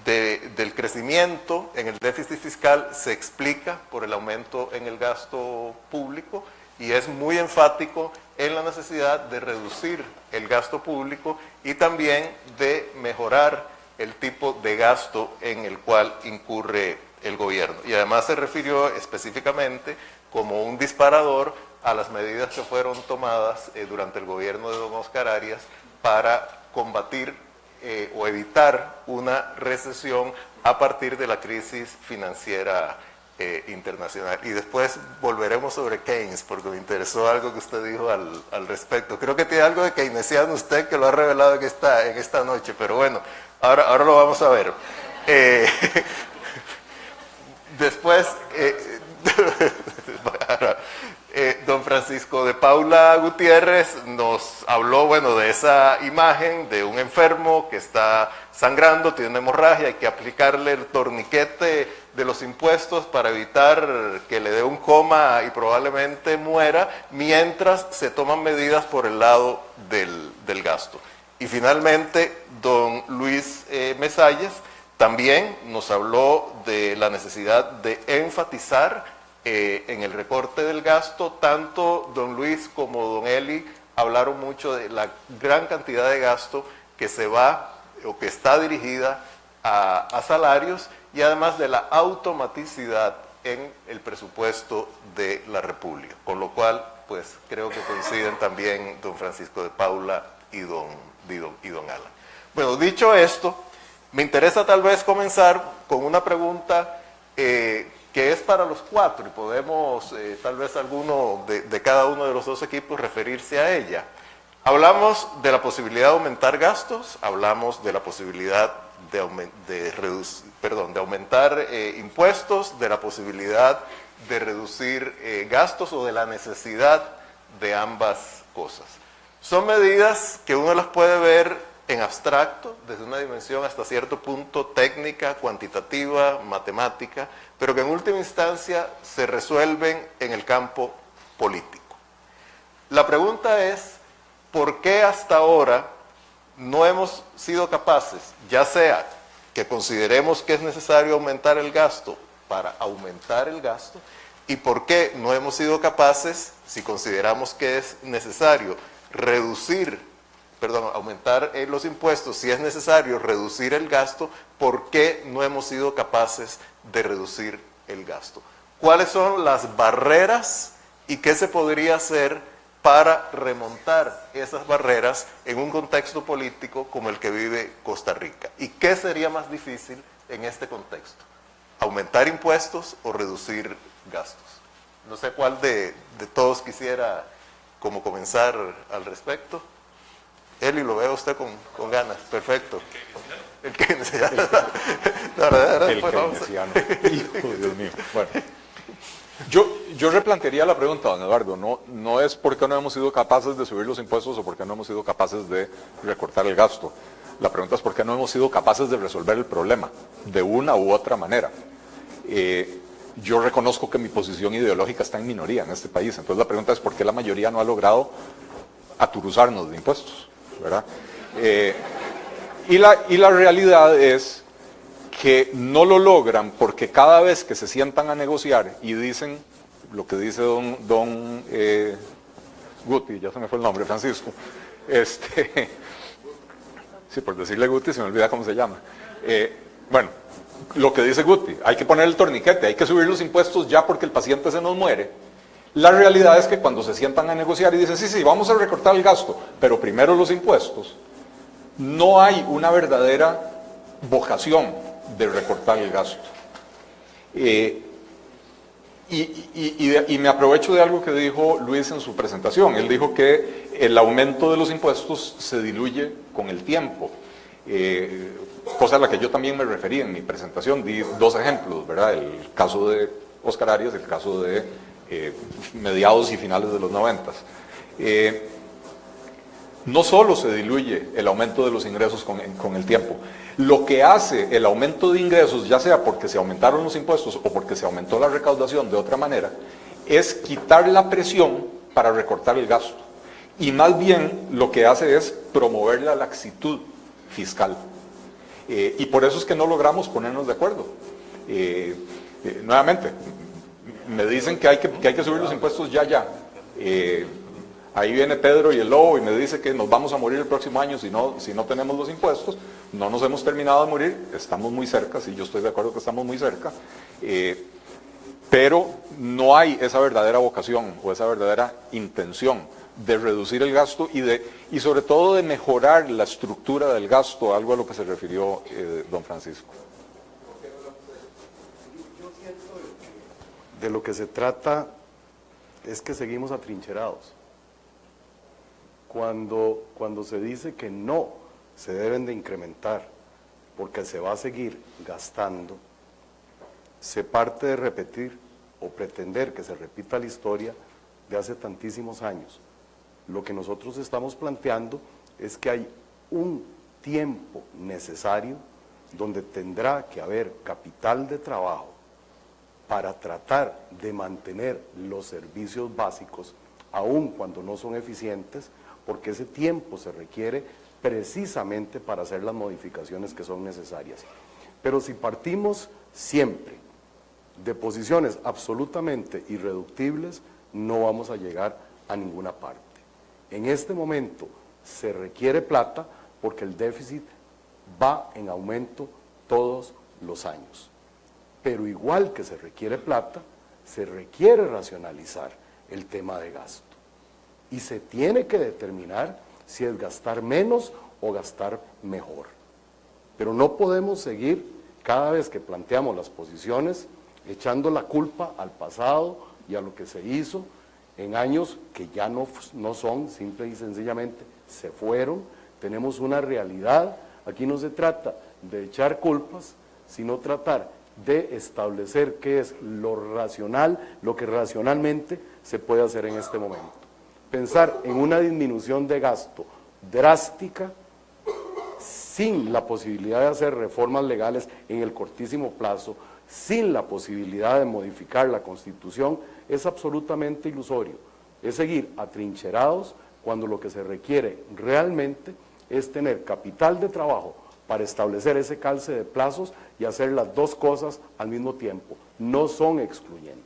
[SPEAKER 2] del crecimiento en el déficit fiscal se explica por el aumento en el gasto público y es muy enfático en la necesidad de reducir el gasto público y también de mejorar el tipo de gasto en el cual incurre el gobierno. Y además se refirió específicamente como un disparador a las medidas que fueron tomadas durante el gobierno de don Oscar Arias para combatir o evitar una recesión a partir de la crisis financiera internacional. Y después volveremos sobre Keynes, porque me interesó algo que usted dijo al respecto. Creo que tiene algo de keynesiano usted que lo ha revelado en esta noche, pero bueno, ahora lo vamos a ver. Después, don Francisco de Paula Gutiérrez nos habló, bueno, de esa imagen de un enfermo que está sangrando, tiene una hemorragia, hay que aplicarle el torniquete de los impuestos para evitar que le dé un coma y probablemente muera, mientras se toman medidas por el lado del gasto. Y finalmente, don Luis Mesalles también nos habló de la necesidad de enfatizar en el recorte del gasto. Tanto don Luis como don Eli hablaron mucho de la gran cantidad de gasto que se va o que está dirigida a salarios, y además de la automaticidad en el presupuesto de la República, con lo cual pues creo que coinciden también don Francisco de Paula y don Alan. Bueno, dicho esto, me interesa tal vez comenzar con una pregunta que es para los cuatro, y podemos tal vez alguno de cada uno de los dos equipos referirse a ella. Hablamos de la posibilidad de aumentar gastos, hablamos de la posibilidad de aumentar impuestos, de la posibilidad de reducir gastos o de la necesidad de ambas cosas. Son medidas que uno las puede ver en abstracto, desde una dimensión hasta cierto punto técnica, cuantitativa, matemática, pero que en última instancia se resuelven en el campo político. La pregunta es, ¿por qué hasta ahora no hemos sido capaces, ya sea que consideremos que es necesario aumentar el gasto para aumentar el gasto, y por qué no hemos sido capaces, si consideramos que es necesario aumentar los impuestos, si es necesario reducir el gasto, por qué no hemos sido capaces de reducir el gasto? ¿Cuáles son las barreras y qué se podría hacer para remontar esas barreras en un contexto político como el que vive Costa Rica? ¿Y qué sería más difícil en este contexto? ¿Aumentar impuestos o reducir gastos? No sé cuál de todos quisiera como comenzar al respecto. Eli, lo veo usted con ganas. Perfecto. El keynesiano.
[SPEAKER 4] El keynesiano. Hijo, Dios mío. Bueno. Yo replantearía la pregunta, don Eduardo, no es por qué no hemos sido capaces de subir los impuestos o por qué no hemos sido capaces de recortar el gasto. La pregunta es por qué no hemos sido capaces de resolver el problema de una u otra manera. Yo reconozco que mi posición ideológica está en minoría en este país, entonces la pregunta es por qué la mayoría no ha logrado aturuzarnos de impuestos, ¿verdad? Y la realidad es que no lo logran porque cada vez que se sientan a negociar y dicen lo que dice don Guti, ya se me fue el nombre, Francisco, sí, por decirle Guti se me olvida cómo se llama. Bueno, lo que dice Guti, hay que poner el torniquete, hay que subir los impuestos ya porque el paciente se nos muere. La realidad es que cuando se sientan a negociar y dicen, sí, vamos a recortar el gasto, pero primero los impuestos, no hay una verdadera vocación de recortar el gasto. Y me aprovecho de algo que dijo Luis en su presentación. Él dijo que el aumento de los impuestos se diluye con el tiempo, cosa a la que yo también me referí en mi presentación. Di dos ejemplos, ¿verdad? El caso de Oscar Arias, el caso de mediados y finales de los 90s. No solo se diluye el aumento de los ingresos con el tiempo. Lo que hace el aumento de ingresos, ya sea porque se aumentaron los impuestos o porque se aumentó la recaudación de otra manera, es quitar la presión para recortar el gasto. Y más bien lo que hace es promover la laxitud fiscal. Y por eso es que no logramos ponernos de acuerdo. Nuevamente, me dicen que hay que subir los impuestos ya. Ahí viene Pedro y el lobo y me dice que nos vamos a morir el próximo año si no tenemos los impuestos. No nos hemos terminado de morir, estamos muy cerca, sí, yo estoy de acuerdo que estamos muy cerca, pero no hay esa verdadera vocación o esa verdadera intención de reducir el gasto y sobre todo de mejorar la estructura del gasto, algo a lo que se refirió don Francisco.
[SPEAKER 3] De lo que se trata es que seguimos atrincherados. Cuando se dice que no se deben de incrementar porque se va a seguir gastando, se parte de repetir o pretender que se repita la historia de hace tantísimos años. Lo que nosotros estamos planteando es que hay un tiempo necesario donde tendrá que haber capital de trabajo para tratar de mantener los servicios básicos, aun cuando no son eficientes, porque ese tiempo se requiere precisamente para hacer las modificaciones que son necesarias. Pero si partimos siempre de posiciones absolutamente irreductibles, no vamos a llegar a ninguna parte. En este momento se requiere plata porque el déficit va en aumento todos los años. Pero igual que se requiere plata, se requiere racionalizar el tema de gasto. Y se tiene que determinar si es gastar menos o gastar mejor. Pero no podemos seguir, cada vez que planteamos las posiciones, echando la culpa al pasado y a lo que se hizo en años que ya no son, simple y sencillamente se fueron. Tenemos una realidad. Aquí no se trata de echar culpas, sino tratar de establecer qué es lo racional, lo que racionalmente se puede hacer en este momento. Pensar en una disminución de gasto drástica, sin la posibilidad de hacer reformas legales en el cortísimo plazo, sin la posibilidad de modificar la Constitución, es absolutamente ilusorio. Es seguir atrincherados cuando lo que se requiere realmente es tener capital de trabajo para establecer ese calce de plazos y hacer las dos cosas al mismo tiempo. No son excluyentes.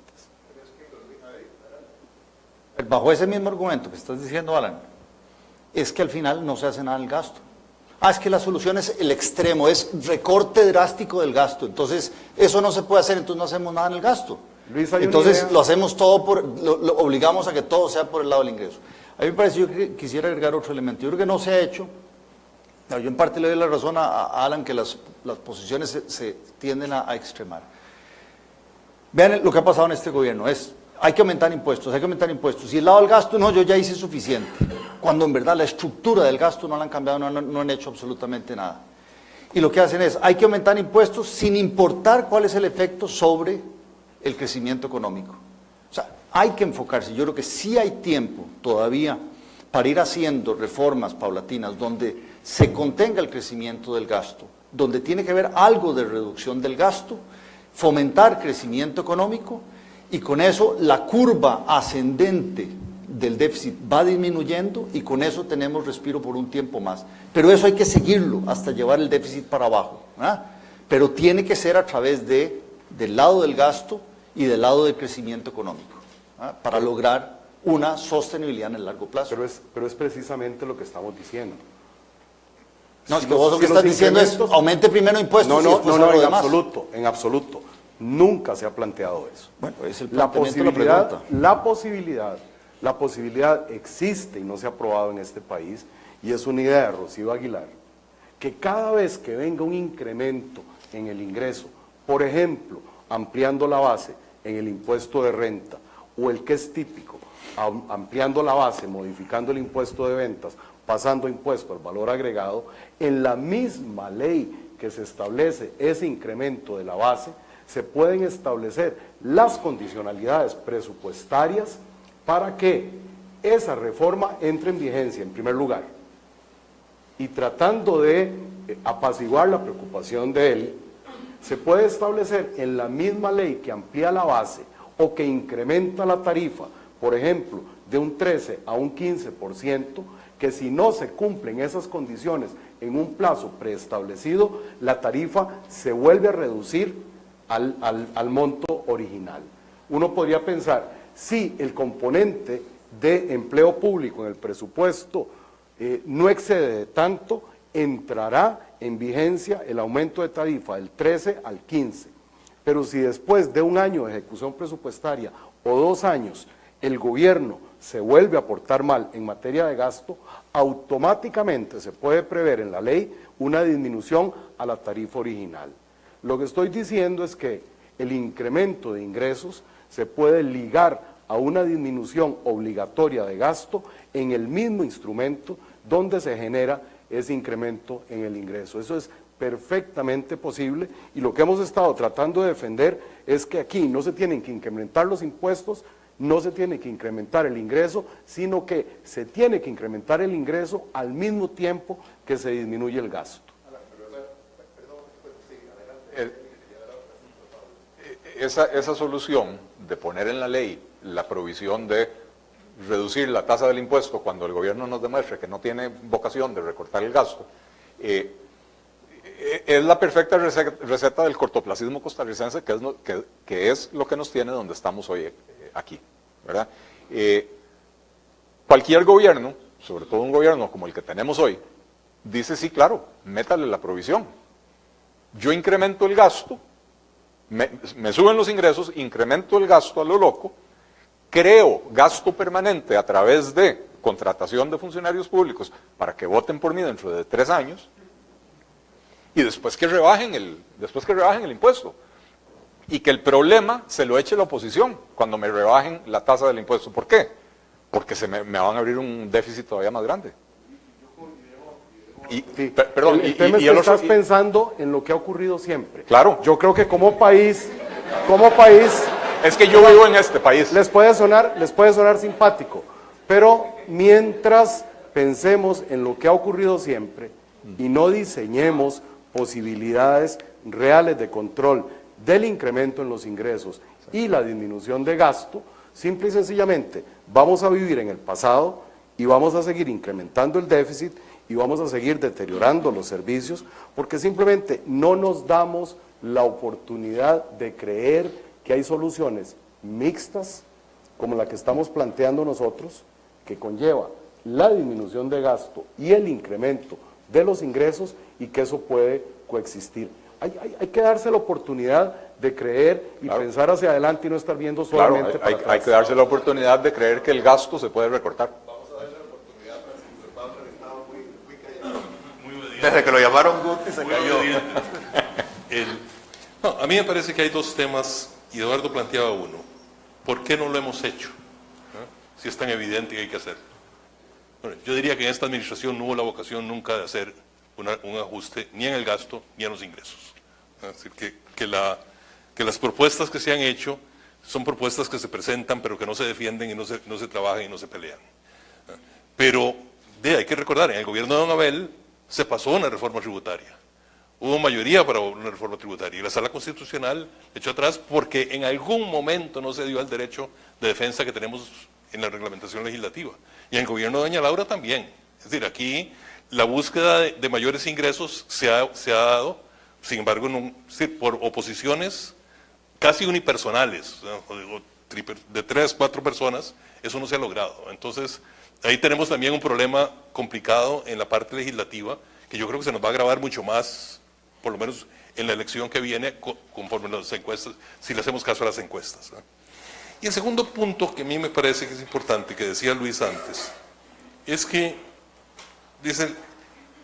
[SPEAKER 6] Bajo ese mismo argumento que estás diciendo, Alan, es que al final no se hace nada del gasto. Es que la solución es el extremo, es recorte drástico del gasto. Entonces, eso no se puede hacer, entonces no hacemos nada en el gasto.
[SPEAKER 3] Luis,
[SPEAKER 6] entonces, lo hacemos todo lo obligamos a que todo sea por el lado del ingreso. A mí me pareció que quisiera agregar otro elemento. Yo creo que no se ha hecho. Yo en parte le doy la razón a Alan que las posiciones se tienden a extremar. Vean lo que ha pasado en este gobierno, hay que aumentar impuestos, y el lado del gasto, no, yo ya hice suficiente, cuando en verdad la estructura del gasto no la han cambiado, no han hecho absolutamente nada. Y lo que hacen es, hay que aumentar impuestos sin importar cuál es el efecto sobre el crecimiento económico. O sea, hay que enfocarse, yo creo que sí hay tiempo todavía para ir haciendo reformas paulatinas donde se contenga el crecimiento del gasto, donde tiene que haber algo de reducción del gasto, fomentar crecimiento económico, y con eso la curva ascendente del déficit va disminuyendo y con eso tenemos respiro por un tiempo más. Pero eso hay que seguirlo hasta llevar el déficit para abajo, ¿verdad? Pero tiene que ser a través del lado del gasto y del lado del crecimiento económico, ¿verdad? Para lograr una sostenibilidad en el largo plazo.
[SPEAKER 3] Pero es precisamente lo que estamos diciendo.
[SPEAKER 6] No, es que vos lo que estás diciendo es aumente primero impuestos y después lo demás.
[SPEAKER 3] En absoluto. Nunca se ha planteado eso.
[SPEAKER 6] Bueno, es el planteamiento de la pregunta.
[SPEAKER 3] La posibilidad existe y no se ha aprobado en este país, y es una idea de Rocío Aguilar, que cada vez que venga un incremento en el ingreso, por ejemplo, ampliando la base en el impuesto de renta, o el que es típico, ampliando la base, modificando el impuesto de ventas, pasando impuesto al valor agregado, en la misma ley que se establece ese incremento de la base, se pueden establecer las condicionalidades presupuestarias para que esa reforma entre en vigencia, en primer lugar. Y tratando de apaciguar la preocupación de él, se puede establecer en la misma ley que amplía la base o que incrementa la tarifa, por ejemplo, de un 13 a un 15%, que si no se cumplen esas condiciones en un plazo preestablecido, la tarifa se vuelve a reducir al monto original. Uno podría pensar, si el componente de empleo público en el presupuesto no excede de tanto, entrará en vigencia el aumento de tarifa del 13 al 15. Pero si después de un año de ejecución presupuestaria o 2 años el gobierno se vuelve a portar mal en materia de gasto, automáticamente se puede prever en la ley una disminución a la tarifa original. Lo que estoy diciendo es que el incremento de ingresos se puede ligar a una disminución obligatoria de gasto en el mismo instrumento donde se genera ese incremento en el ingreso. Eso es perfectamente posible y lo que hemos estado tratando de defender es que aquí no se tienen que incrementar los impuestos, no se tiene que incrementar el ingreso, sino que se tiene que incrementar el ingreso al mismo tiempo que se disminuye el gasto.
[SPEAKER 4] Esa solución de poner en la ley la provisión de reducir la tasa del impuesto cuando el gobierno nos demuestre que no tiene vocación de recortar el gasto, es la perfecta receta del cortoplacismo costarricense, que es lo que nos tiene donde estamos hoy aquí, ¿verdad? Cualquier gobierno, sobre todo un gobierno como el que tenemos hoy, dice sí, claro, métale la provisión. Yo incremento el gasto, me suben los ingresos, incremento el gasto a lo loco, creo gasto permanente a través de contratación de funcionarios públicos para que voten por mí dentro de 3 años, y después que rebajen el impuesto. Y que el problema se lo eche la oposición cuando me rebajen la tasa del impuesto. ¿Por qué? Porque me van a abrir un déficit todavía más grande.
[SPEAKER 3] Perdón, el tema es que estás pensando en lo que ha ocurrido siempre.
[SPEAKER 4] Claro.
[SPEAKER 3] Yo creo que como país...
[SPEAKER 4] Es que yo vivo en este país.
[SPEAKER 3] Les puede sonar simpático, pero mientras pensemos en lo que ha ocurrido siempre y no diseñemos posibilidades reales de control del incremento en los ingresos y la disminución de gasto, simple y sencillamente vamos a vivir en el pasado y vamos a seguir incrementando el déficit y vamos a seguir deteriorando los servicios porque simplemente no nos damos la oportunidad de creer que hay soluciones mixtas como la que estamos planteando nosotros, que conlleva la disminución de gasto y el incremento de los ingresos y que eso puede coexistir. Hay que darse la oportunidad de creer y
[SPEAKER 4] claro,
[SPEAKER 3] pensar hacia adelante y no estar viendo solamente para atrás.
[SPEAKER 4] Hay que darse la oportunidad de creer que el gasto se puede recortar.
[SPEAKER 2] Vamos a darle la oportunidad para que el padre estaba muy callado. Desde que lo llamaron Guti se cayó.
[SPEAKER 5] No, a mí me parece que hay 2 temas, y Eduardo planteaba uno. ¿Por qué no lo hemos hecho? Si es tan evidente que hay que hacerlo. Bueno, yo diría que en esta administración no hubo la vocación nunca de hacer un ajuste ni en el gasto ni en los ingresos. Es decir, que las propuestas que se han hecho son propuestas que se presentan pero que no se defienden y no se trabajan y no se pelean. Pero hay que recordar, en el gobierno de Don Abel se pasó una reforma tributaria. Hubo mayoría para una reforma tributaria y la Sala Constitucional echó atrás porque en algún momento no se dio el derecho de defensa que tenemos en la reglamentación legislativa. Y en el gobierno de doña Laura también. Es decir, aquí la búsqueda de mayores ingresos se ha dado, sin embargo, por oposiciones casi unipersonales, de 3, 4 personas, eso no se ha logrado. Entonces, ahí tenemos también un problema complicado en la parte legislativa, que yo creo que se nos va a agravar mucho más, por lo menos en la elección que viene, conforme las encuestas, si le hacemos caso a las encuestas, ¿no? Y el segundo punto que a mí me parece que es importante, que decía Luis antes, es que, dicen,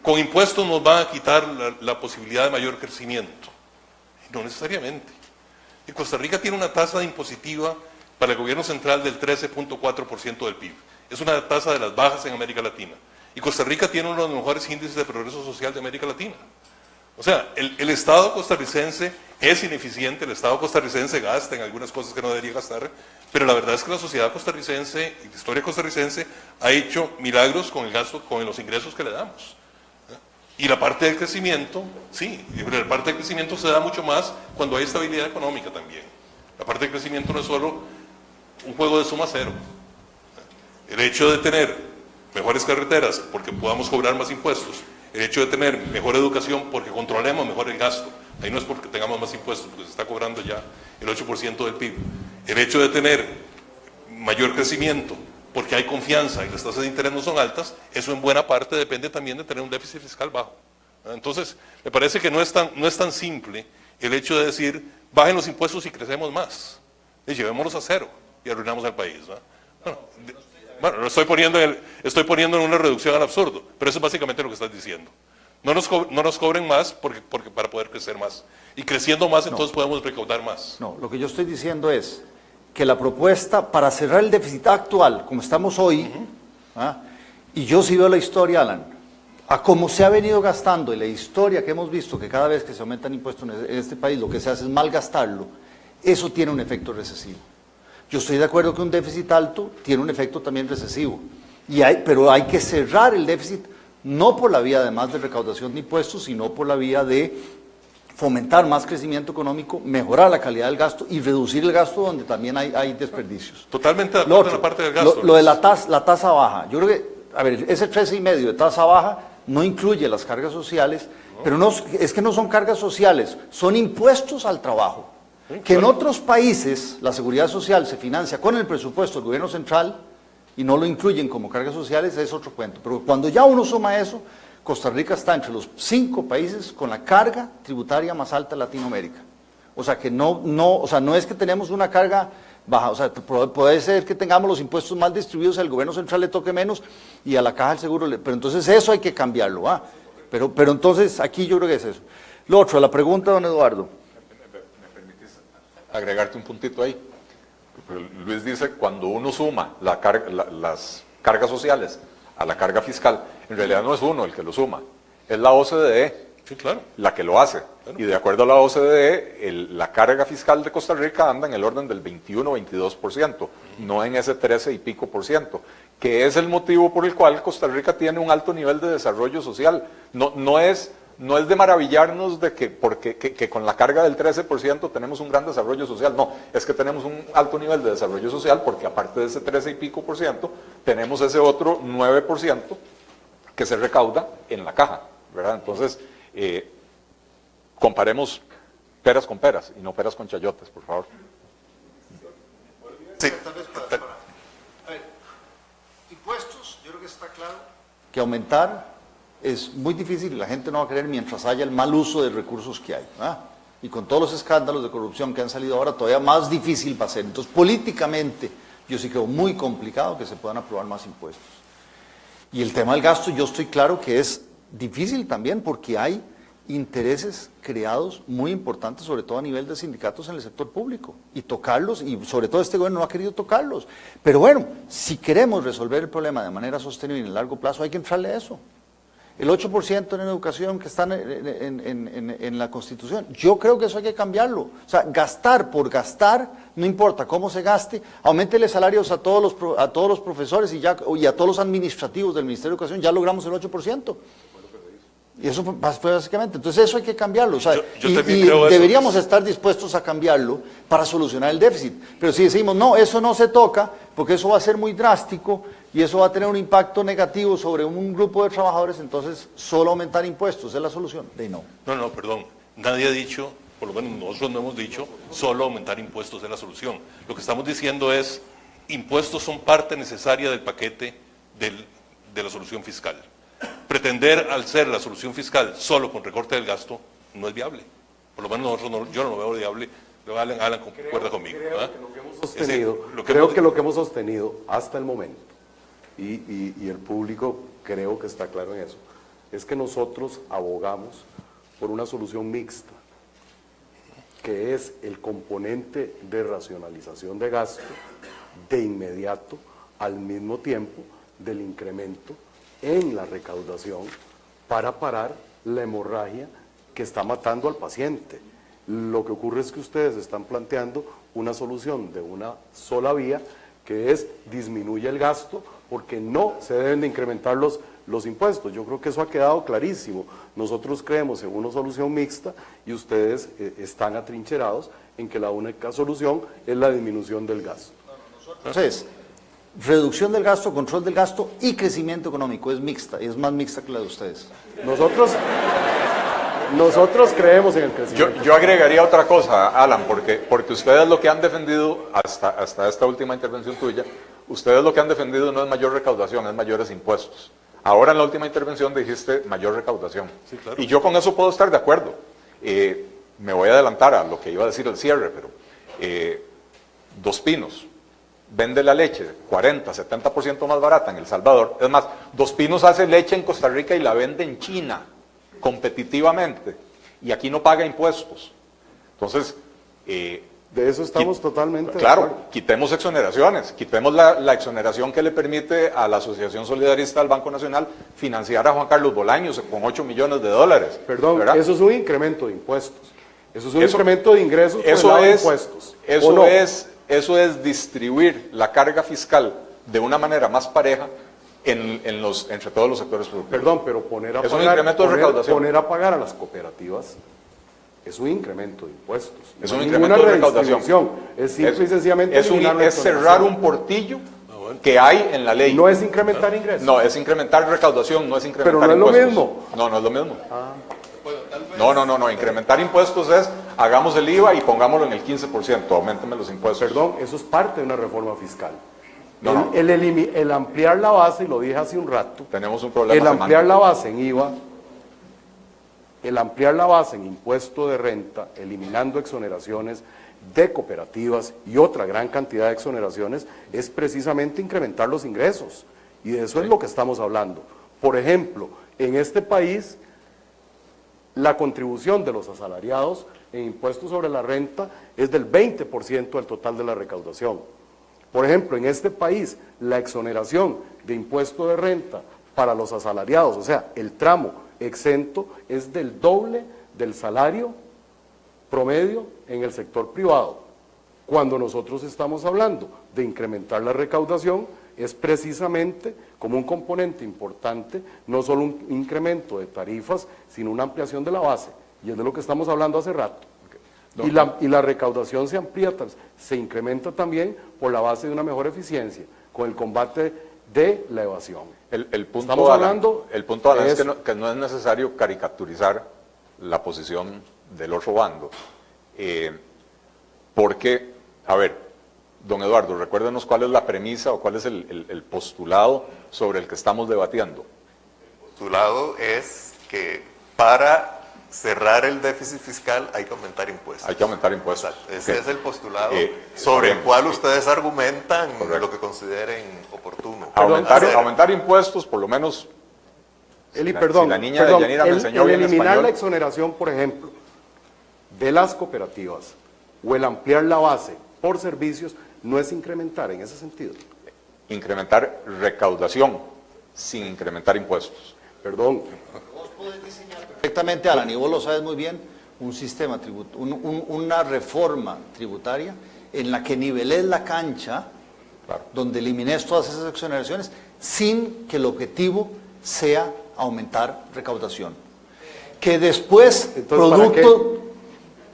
[SPEAKER 5] con impuestos nos van a quitar la posibilidad de mayor crecimiento. No necesariamente. Y Costa Rica tiene una tasa impositiva para el gobierno central del 13.4% del PIB. Es una tasa de las bajas en América Latina. Y Costa Rica tiene uno de los mejores índices de progreso social de América Latina. O sea, el Estado costarricense es ineficiente, el Estado costarricense gasta en algunas cosas que no debería gastar, pero la verdad es que la sociedad costarricense y la historia costarricense ha hecho milagros con el gasto, con los ingresos que le damos. Y la parte del crecimiento, sí, pero la parte del crecimiento se da mucho más cuando hay estabilidad económica también. La parte del crecimiento no es solo un juego de suma cero. El hecho de tener mejores carreteras porque podamos cobrar más impuestos, el hecho de tener mejor educación porque controlemos mejor el gasto, ahí no es porque tengamos más impuestos, porque se está cobrando ya el 8% del PIB. El hecho de tener mayor crecimiento porque hay confianza y las tasas de interés no son altas, eso en buena parte depende también de tener un déficit fiscal bajo. Entonces, me parece que no es tan simple el hecho de decir, bajen los impuestos y crecemos más, y llevémoslos a cero y arruinamos al país, ¿no? Bueno, lo estoy poniendo en una reducción al absurdo, pero eso es básicamente lo que estás diciendo. No nos cobren más para poder crecer más. Y creciendo más, entonces podemos recaudar más.
[SPEAKER 6] No, lo que yo estoy diciendo es que la propuesta para cerrar el déficit actual, como estamos hoy, y yo sí veo la historia, Alan, a cómo se ha venido gastando y la historia que hemos visto, que cada vez que se aumentan impuestos en este país, lo que se hace es malgastarlo, eso tiene un efecto recesivo. Yo estoy de acuerdo que un déficit alto tiene un efecto también recesivo, pero hay que cerrar el déficit no por la vía además de recaudación de impuestos, sino por la vía de fomentar más crecimiento económico, mejorar la calidad del gasto y reducir el gasto donde también hay desperdicios.
[SPEAKER 5] Totalmente de acuerdo en la parte del gasto.
[SPEAKER 6] Lo de la tasa baja, yo creo que, a ver, ese 13,5 de tasa baja no incluye las cargas sociales, pero no, es que no son cargas sociales, son impuestos al trabajo. Que en otros países la seguridad social se financia con el presupuesto del gobierno central y no lo incluyen como cargas sociales, es otro cuento. Pero cuando ya uno suma eso, Costa Rica está entre los 5 países con la carga tributaria más alta de Latinoamérica. O sea que no es que tenemos una carga baja, o sea, puede ser que tengamos los impuestos mal distribuidos, al gobierno central le toque menos y a la caja del seguro, pero entonces eso hay que cambiarlo, pero entonces aquí yo creo que es eso. Lo otro, la pregunta, don Eduardo.
[SPEAKER 4] ¿Me permitís agregarte un puntito ahí? Luis dice, cuando uno suma las cargas sociales a la carga fiscal, en realidad no es uno el que lo suma, es la OCDE,
[SPEAKER 5] sí, claro,
[SPEAKER 4] la que lo hace.
[SPEAKER 5] Claro.
[SPEAKER 4] Y de acuerdo a la OCDE, la carga fiscal de Costa Rica anda en el orden del 21-22%, no en ese 13 y pico por ciento, que es el motivo por el cual Costa Rica tiene un alto nivel de desarrollo social. No es de maravillarnos de que con la carga del 13% tenemos un gran desarrollo social, no, es que tenemos un alto nivel de desarrollo social porque aparte de ese 13 y pico por ciento, tenemos ese otro 9% que se recauda en la caja, ¿verdad? Entonces, comparemos peras con peras y no peras con chayotes, por favor.
[SPEAKER 2] Sí.
[SPEAKER 6] A ver, impuestos, yo creo que está claro que aumentar es muy difícil y la gente no va a querer mientras haya el mal uso de recursos que hay. Y con todos los escándalos de corrupción que han salido ahora, todavía más difícil va a ser. Entonces, políticamente, yo sí creo muy complicado que se puedan aprobar más impuestos. Y el tema del gasto, yo estoy claro que es difícil también porque hay intereses creados muy importantes, sobre todo a nivel de sindicatos en el sector público, y tocarlos, y sobre todo este gobierno no ha querido tocarlos. Pero bueno, si queremos resolver el problema de manera sostenible en el largo plazo, hay que entrarle a eso. El 8% en educación que está en la Constitución, yo creo que eso hay que cambiarlo. O sea, gastar por gastar, no importa cómo se gaste, auméntele salarios a todos los profesores y a todos los administrativos del Ministerio de Educación, ya logramos el 8%. Y eso fue básicamente, entonces eso hay que cambiarlo, o sea,
[SPEAKER 5] yo también
[SPEAKER 6] y
[SPEAKER 5] creo
[SPEAKER 6] deberíamos estar dispuestos a cambiarlo para solucionar el déficit. Pero si decimos, no, eso no se toca, porque eso va a ser muy drástico y eso va a tener un impacto negativo sobre un grupo de trabajadores, entonces solo aumentar impuestos es la solución.
[SPEAKER 5] No, perdón, nadie ha dicho, por lo menos nosotros no hemos dicho, solo aumentar impuestos es la solución. Lo que estamos diciendo es, impuestos son parte necesaria del paquete de la solución fiscal. Pretender al ser la solución fiscal solo con recorte del gasto no es viable. Por lo menos yo no lo veo viable. Alan concuerda conmigo.
[SPEAKER 3] Creo que lo que hemos sostenido hasta el momento, y el público creo que está claro en eso, es que nosotros abogamos por una solución mixta, que es el componente de racionalización de gasto de inmediato al mismo tiempo del incremento en la recaudación para parar la hemorragia que está matando al paciente. Lo que ocurre es que ustedes están planteando una solución de una sola vía, que es disminuye el gasto porque no se deben de incrementar los impuestos. Yo creo que eso ha quedado clarísimo. Nosotros creemos en una solución mixta y ustedes están atrincherados en que la única solución es la disminución del gasto.
[SPEAKER 6] Entonces, reducción del gasto, control del gasto y crecimiento económico, es mixta, y es más mixta que la de ustedes.
[SPEAKER 3] Nosotros creemos en el crecimiento.
[SPEAKER 4] Yo agregaría otra cosa, Alan, porque ustedes lo que han defendido hasta esta última intervención tuya, ustedes lo que han defendido no es mayor recaudación, es mayores impuestos. Ahora en la última intervención dijiste mayor recaudación.
[SPEAKER 5] Sí, claro.
[SPEAKER 4] Y yo con eso puedo estar de acuerdo. Me voy a adelantar a lo que iba a decir el cierre, pero Dos Pinos vende la leche 40, 70% más barata en El Salvador. Es más, Dos Pinos hace leche en Costa Rica y la vende en China, competitivamente, y aquí no paga impuestos. Entonces,
[SPEAKER 3] De eso estamos totalmente de
[SPEAKER 4] claro,
[SPEAKER 3] acuerdo.
[SPEAKER 4] quitemos exoneraciones, quitemos la exoneración que le permite a la Asociación Solidarista del Banco Nacional financiar a Juan Carlos Bolaños con 8 millones de dólares.
[SPEAKER 3] Perdón,
[SPEAKER 4] ¿verdad?
[SPEAKER 3] eso es un incremento de impuestos. Eso es un
[SPEAKER 4] Eso-
[SPEAKER 3] incremento de ingresos por el
[SPEAKER 4] Eso
[SPEAKER 3] lado de
[SPEAKER 4] es,
[SPEAKER 3] impuestos. ¿o
[SPEAKER 4] eso,
[SPEAKER 3] no?
[SPEAKER 4] eso es distribuir la carga fiscal de una manera más pareja entre todos los sectores productivos.
[SPEAKER 3] Perdón, pero poner a
[SPEAKER 4] Es un
[SPEAKER 3] pagar,
[SPEAKER 4] incremento de recaudación.
[SPEAKER 3] poner a pagar a las cooperativas es un incremento de impuestos.
[SPEAKER 4] Es
[SPEAKER 3] No
[SPEAKER 4] un
[SPEAKER 3] ninguna
[SPEAKER 4] incremento de recaudación.
[SPEAKER 3] redistribución. Es simple y sencillamente
[SPEAKER 4] es
[SPEAKER 3] eliminar la
[SPEAKER 4] cerrar
[SPEAKER 3] exoneración.
[SPEAKER 4] un portillo que hay en la ley.
[SPEAKER 3] No es incrementar ingresos.
[SPEAKER 4] No, es incrementar recaudación, no es incrementar
[SPEAKER 3] Pero no es lo
[SPEAKER 4] impuestos.
[SPEAKER 3] mismo.
[SPEAKER 4] No, no es lo mismo. No, incrementar impuestos es, hagamos el IVA y pongámoslo en el 15%, aumenteme los impuestos.
[SPEAKER 3] Perdón, eso es parte de una reforma fiscal.
[SPEAKER 4] No,
[SPEAKER 3] El ampliar la base, y lo dije hace un rato,
[SPEAKER 4] Tenemos un problema
[SPEAKER 3] el ampliar
[SPEAKER 4] semántico.
[SPEAKER 3] la base en IVA, el ampliar la base en impuesto de renta, eliminando exoneraciones de cooperativas y otra gran cantidad de exoneraciones, es precisamente incrementar los ingresos. Y de eso es lo que estamos hablando. Por ejemplo, en este país, la contribución de los asalariados en impuestos sobre la renta es del 20% del total de la recaudación. Por ejemplo, en este país, la exoneración de impuesto de renta para los asalariados, o sea, el tramo exento, es del doble del salario promedio en el sector privado. Cuando nosotros estamos hablando de incrementar la recaudación, es precisamente como un componente importante, no solo un incremento de tarifas, sino una ampliación de la base. Y es de lo que estamos hablando hace rato. Y la recaudación se amplía, se incrementa también por la base de una mejor eficiencia, con el combate de la evasión.
[SPEAKER 4] El punto,
[SPEAKER 3] Estamos
[SPEAKER 4] Alan,
[SPEAKER 3] hablando
[SPEAKER 4] el punto, Alan,
[SPEAKER 3] de
[SPEAKER 4] es que
[SPEAKER 3] eso.
[SPEAKER 4] no es necesario caricaturizar la posición del otro bando, porque, a ver, don Eduardo, recuérdenos cuál es la premisa o cuál es el postulado sobre el que estamos debatiendo.
[SPEAKER 2] El postulado es que para cerrar el déficit fiscal hay que aumentar impuestos.
[SPEAKER 4] Hay que aumentar impuestos.
[SPEAKER 2] Exacto. Ese
[SPEAKER 4] Ok.
[SPEAKER 2] es el postulado
[SPEAKER 4] está
[SPEAKER 2] sobre el
[SPEAKER 4] bien.
[SPEAKER 2] cual ustedes argumentan
[SPEAKER 4] Correcto.
[SPEAKER 2] lo que consideren oportuno.
[SPEAKER 4] Aumentar impuestos, por lo menos.
[SPEAKER 3] Eli,
[SPEAKER 4] si
[SPEAKER 3] perdón,
[SPEAKER 4] la niña
[SPEAKER 3] perdón,
[SPEAKER 4] de Yanira me enseñó
[SPEAKER 3] el
[SPEAKER 4] bien
[SPEAKER 3] eliminar
[SPEAKER 4] español.
[SPEAKER 3] la exoneración, por ejemplo, de las cooperativas o el ampliar la base por servicios no es incrementar en ese sentido.
[SPEAKER 4] Incrementar recaudación sin incrementar impuestos.
[SPEAKER 3] Perdón,
[SPEAKER 6] Perfectamente, Alan, y vos lo sabes muy bien, un sistema una reforma tributaria en la que niveles la cancha,
[SPEAKER 4] Claro.
[SPEAKER 6] donde elimines todas esas exoneraciones, sin que el objetivo sea aumentar recaudación. Que después,
[SPEAKER 3] Entonces,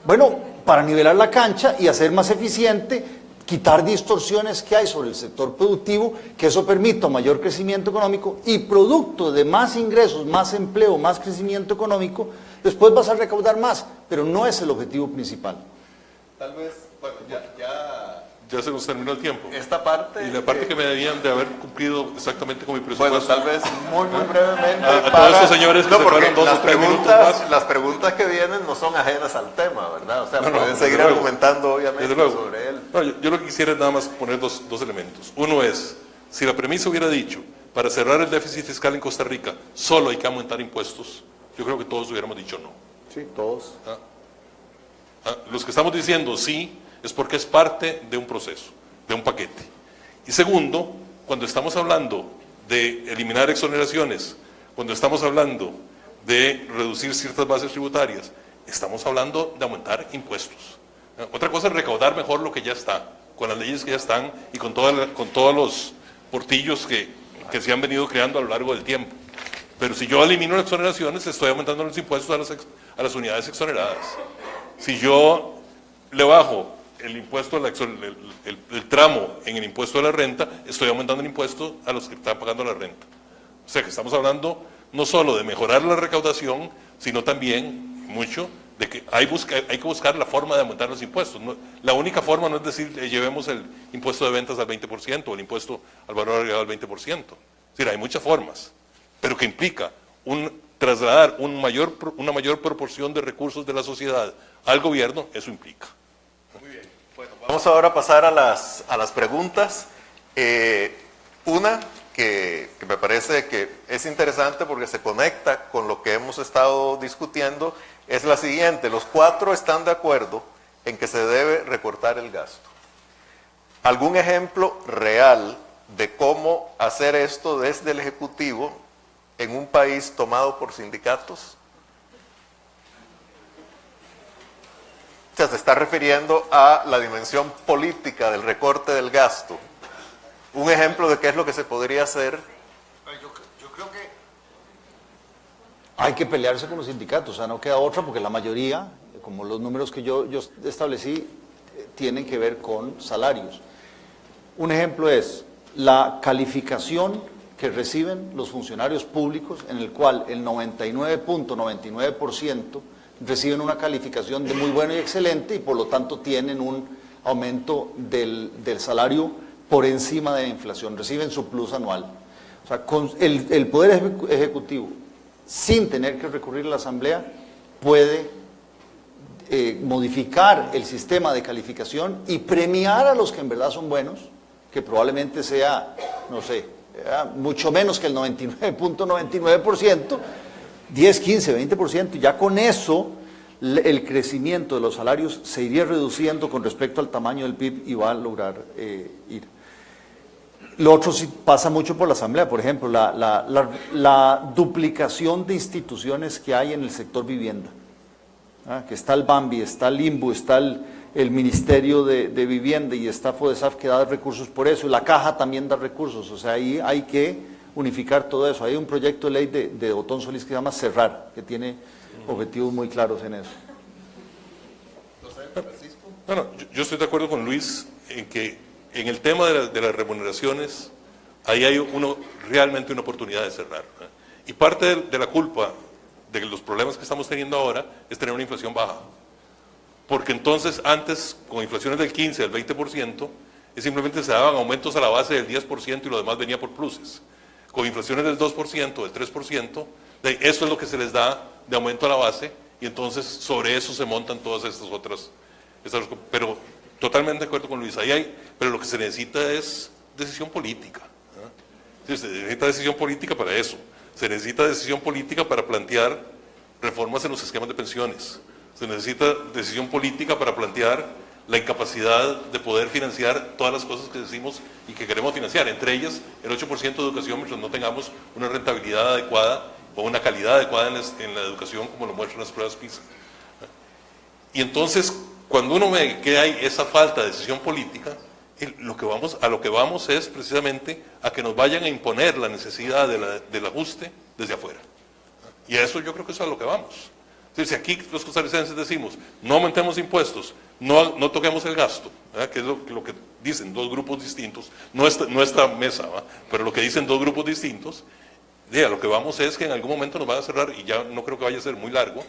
[SPEAKER 6] bueno, para nivelar la cancha y hacer más eficiente, quitar distorsiones que hay sobre el sector productivo, que eso permita mayor crecimiento económico y producto de más ingresos, más empleo, más crecimiento económico, después vas a recaudar más, pero no es el objetivo principal.
[SPEAKER 2] Tal vez, bueno,
[SPEAKER 5] Ya se nos terminó el tiempo.
[SPEAKER 2] esta parte...
[SPEAKER 5] Y la parte que me debían de haber cumplido exactamente con mi presupuesto.
[SPEAKER 2] Bueno, tal vez muy brevemente.
[SPEAKER 5] A todos estos señores que se
[SPEAKER 2] porque
[SPEAKER 5] fueron 2 o 3 minutos más.
[SPEAKER 2] las preguntas que vienen no son ajenas al tema, ¿verdad? O sea,
[SPEAKER 5] No,
[SPEAKER 2] pueden
[SPEAKER 5] desde
[SPEAKER 2] seguir
[SPEAKER 5] luego.
[SPEAKER 2] argumentando, obviamente,
[SPEAKER 5] Desde luego.
[SPEAKER 2] sobre él.
[SPEAKER 5] No, yo lo que quisiera es nada más poner dos elementos. Uno es, si la premisa hubiera dicho, para cerrar el déficit fiscal en Costa Rica, solo hay que aumentar impuestos, yo creo que todos hubiéramos dicho no.
[SPEAKER 3] sí, todos.
[SPEAKER 5] Los que estamos diciendo sí, es porque es parte de un proceso, de un paquete. Y segundo, cuando estamos hablando de eliminar exoneraciones, cuando estamos hablando de reducir ciertas bases tributarias, estamos hablando de aumentar impuestos. Otra cosa es recaudar mejor lo que ya está, con las leyes que ya están y con todos los portillos que se han venido creando a lo largo del tiempo. Pero si yo elimino las exoneraciones, estoy aumentando los impuestos a las unidades exoneradas. Si yo le bajo el impuesto, el tramo en el impuesto de la renta, estoy aumentando el impuesto a los que están pagando la renta. O sea que estamos hablando no solo de mejorar la recaudación, sino también mucho de que hay que buscar la forma de aumentar los impuestos. La única forma no es decir, llevemos el impuesto de ventas al 20% o el impuesto al valor agregado al 20%. Es decir, hay muchas formas, pero que implica trasladar una mayor proporción de recursos de la sociedad al gobierno, eso implica.
[SPEAKER 2] Muy bien. Bueno, vamos ahora a pasar a las preguntas. Una que me parece que es interesante porque se conecta con lo que hemos estado discutiendo es la siguiente: los cuatro están de acuerdo en que se debe recortar el gasto. ¿Algún ejemplo real de cómo hacer esto desde el Ejecutivo en un país tomado por sindicatos? O sea, se está refiriendo a la dimensión política del recorte del gasto. Un ejemplo de qué es lo que se podría hacer.
[SPEAKER 6] Yo creo que hay que pelearse con los sindicatos, o sea, no queda otra, porque la mayoría, como los números que yo establecí, tienen que ver con salarios. Un ejemplo es la calificación que reciben los funcionarios públicos, en el cual el 99.99% reciben una calificación de muy bueno y excelente, y por lo tanto tienen un aumento del salario por encima de la inflación, reciben su plus anual. O sea, con el Poder Ejecutivo, sin tener que recurrir a la Asamblea, puede modificar el sistema de calificación y premiar a los que en verdad son buenos, que probablemente sea, no sé, mucho menos que el 99.99%, 10, 15, 20%, ya con eso el crecimiento de los salarios se iría reduciendo con respecto al tamaño del PIB y va a lograr ir. Lo otro sí pasa mucho por la Asamblea, por ejemplo, la duplicación de instituciones que hay en el sector vivienda. Que está el BAMBI, está el INBU, está el Ministerio de Vivienda y está FODESAF, que da recursos por eso, y la Caja también da recursos. O sea, ahí hay que unificar todo eso. Hay un proyecto de ley de Otón Solís que se llama Cerrar, que tiene objetivos muy claros en eso.
[SPEAKER 5] Bueno, yo estoy de acuerdo con Luis en que en el tema de las remuneraciones, ahí hay realmente una oportunidad de cerrar. Y parte de la culpa de los problemas que estamos teniendo ahora es tener una inflación baja. Porque entonces antes, con inflaciones del 15, del 20%, simplemente se daban aumentos a la base del 10% y lo demás venía por pluses. Con inflaciones del 2%, del 3%, eso es lo que se les da de aumento a la base, y entonces sobre eso se montan todas estas otras. Pero totalmente de acuerdo con Luis, pero lo que se necesita es decisión política. Se necesita decisión política para eso. Se necesita decisión política para plantear reformas en los esquemas de pensiones. Se necesita decisión política para plantear la incapacidad de poder financiar todas las cosas que decimos y que queremos financiar, entre ellas el 8% de educación, mientras no tengamos una rentabilidad adecuada o una calidad adecuada en la educación, como lo muestran las pruebas PISA. Y entonces, cuando uno ve que hay esa falta de decisión política, a lo que vamos es precisamente a que nos vayan a imponer la necesidad del ajuste desde afuera. Y a eso yo creo que es a lo que vamos. Es decir, si aquí los costarricenses decimos, no aumentemos impuestos, no toquemos el gasto, ¿verdad? Que es lo que dicen dos grupos distintos, no esta mesa, ¿verdad? Pero lo que dicen dos grupos distintos, a lo que vamos es que en algún momento nos van a cerrar, y ya no creo que vaya a ser muy largo,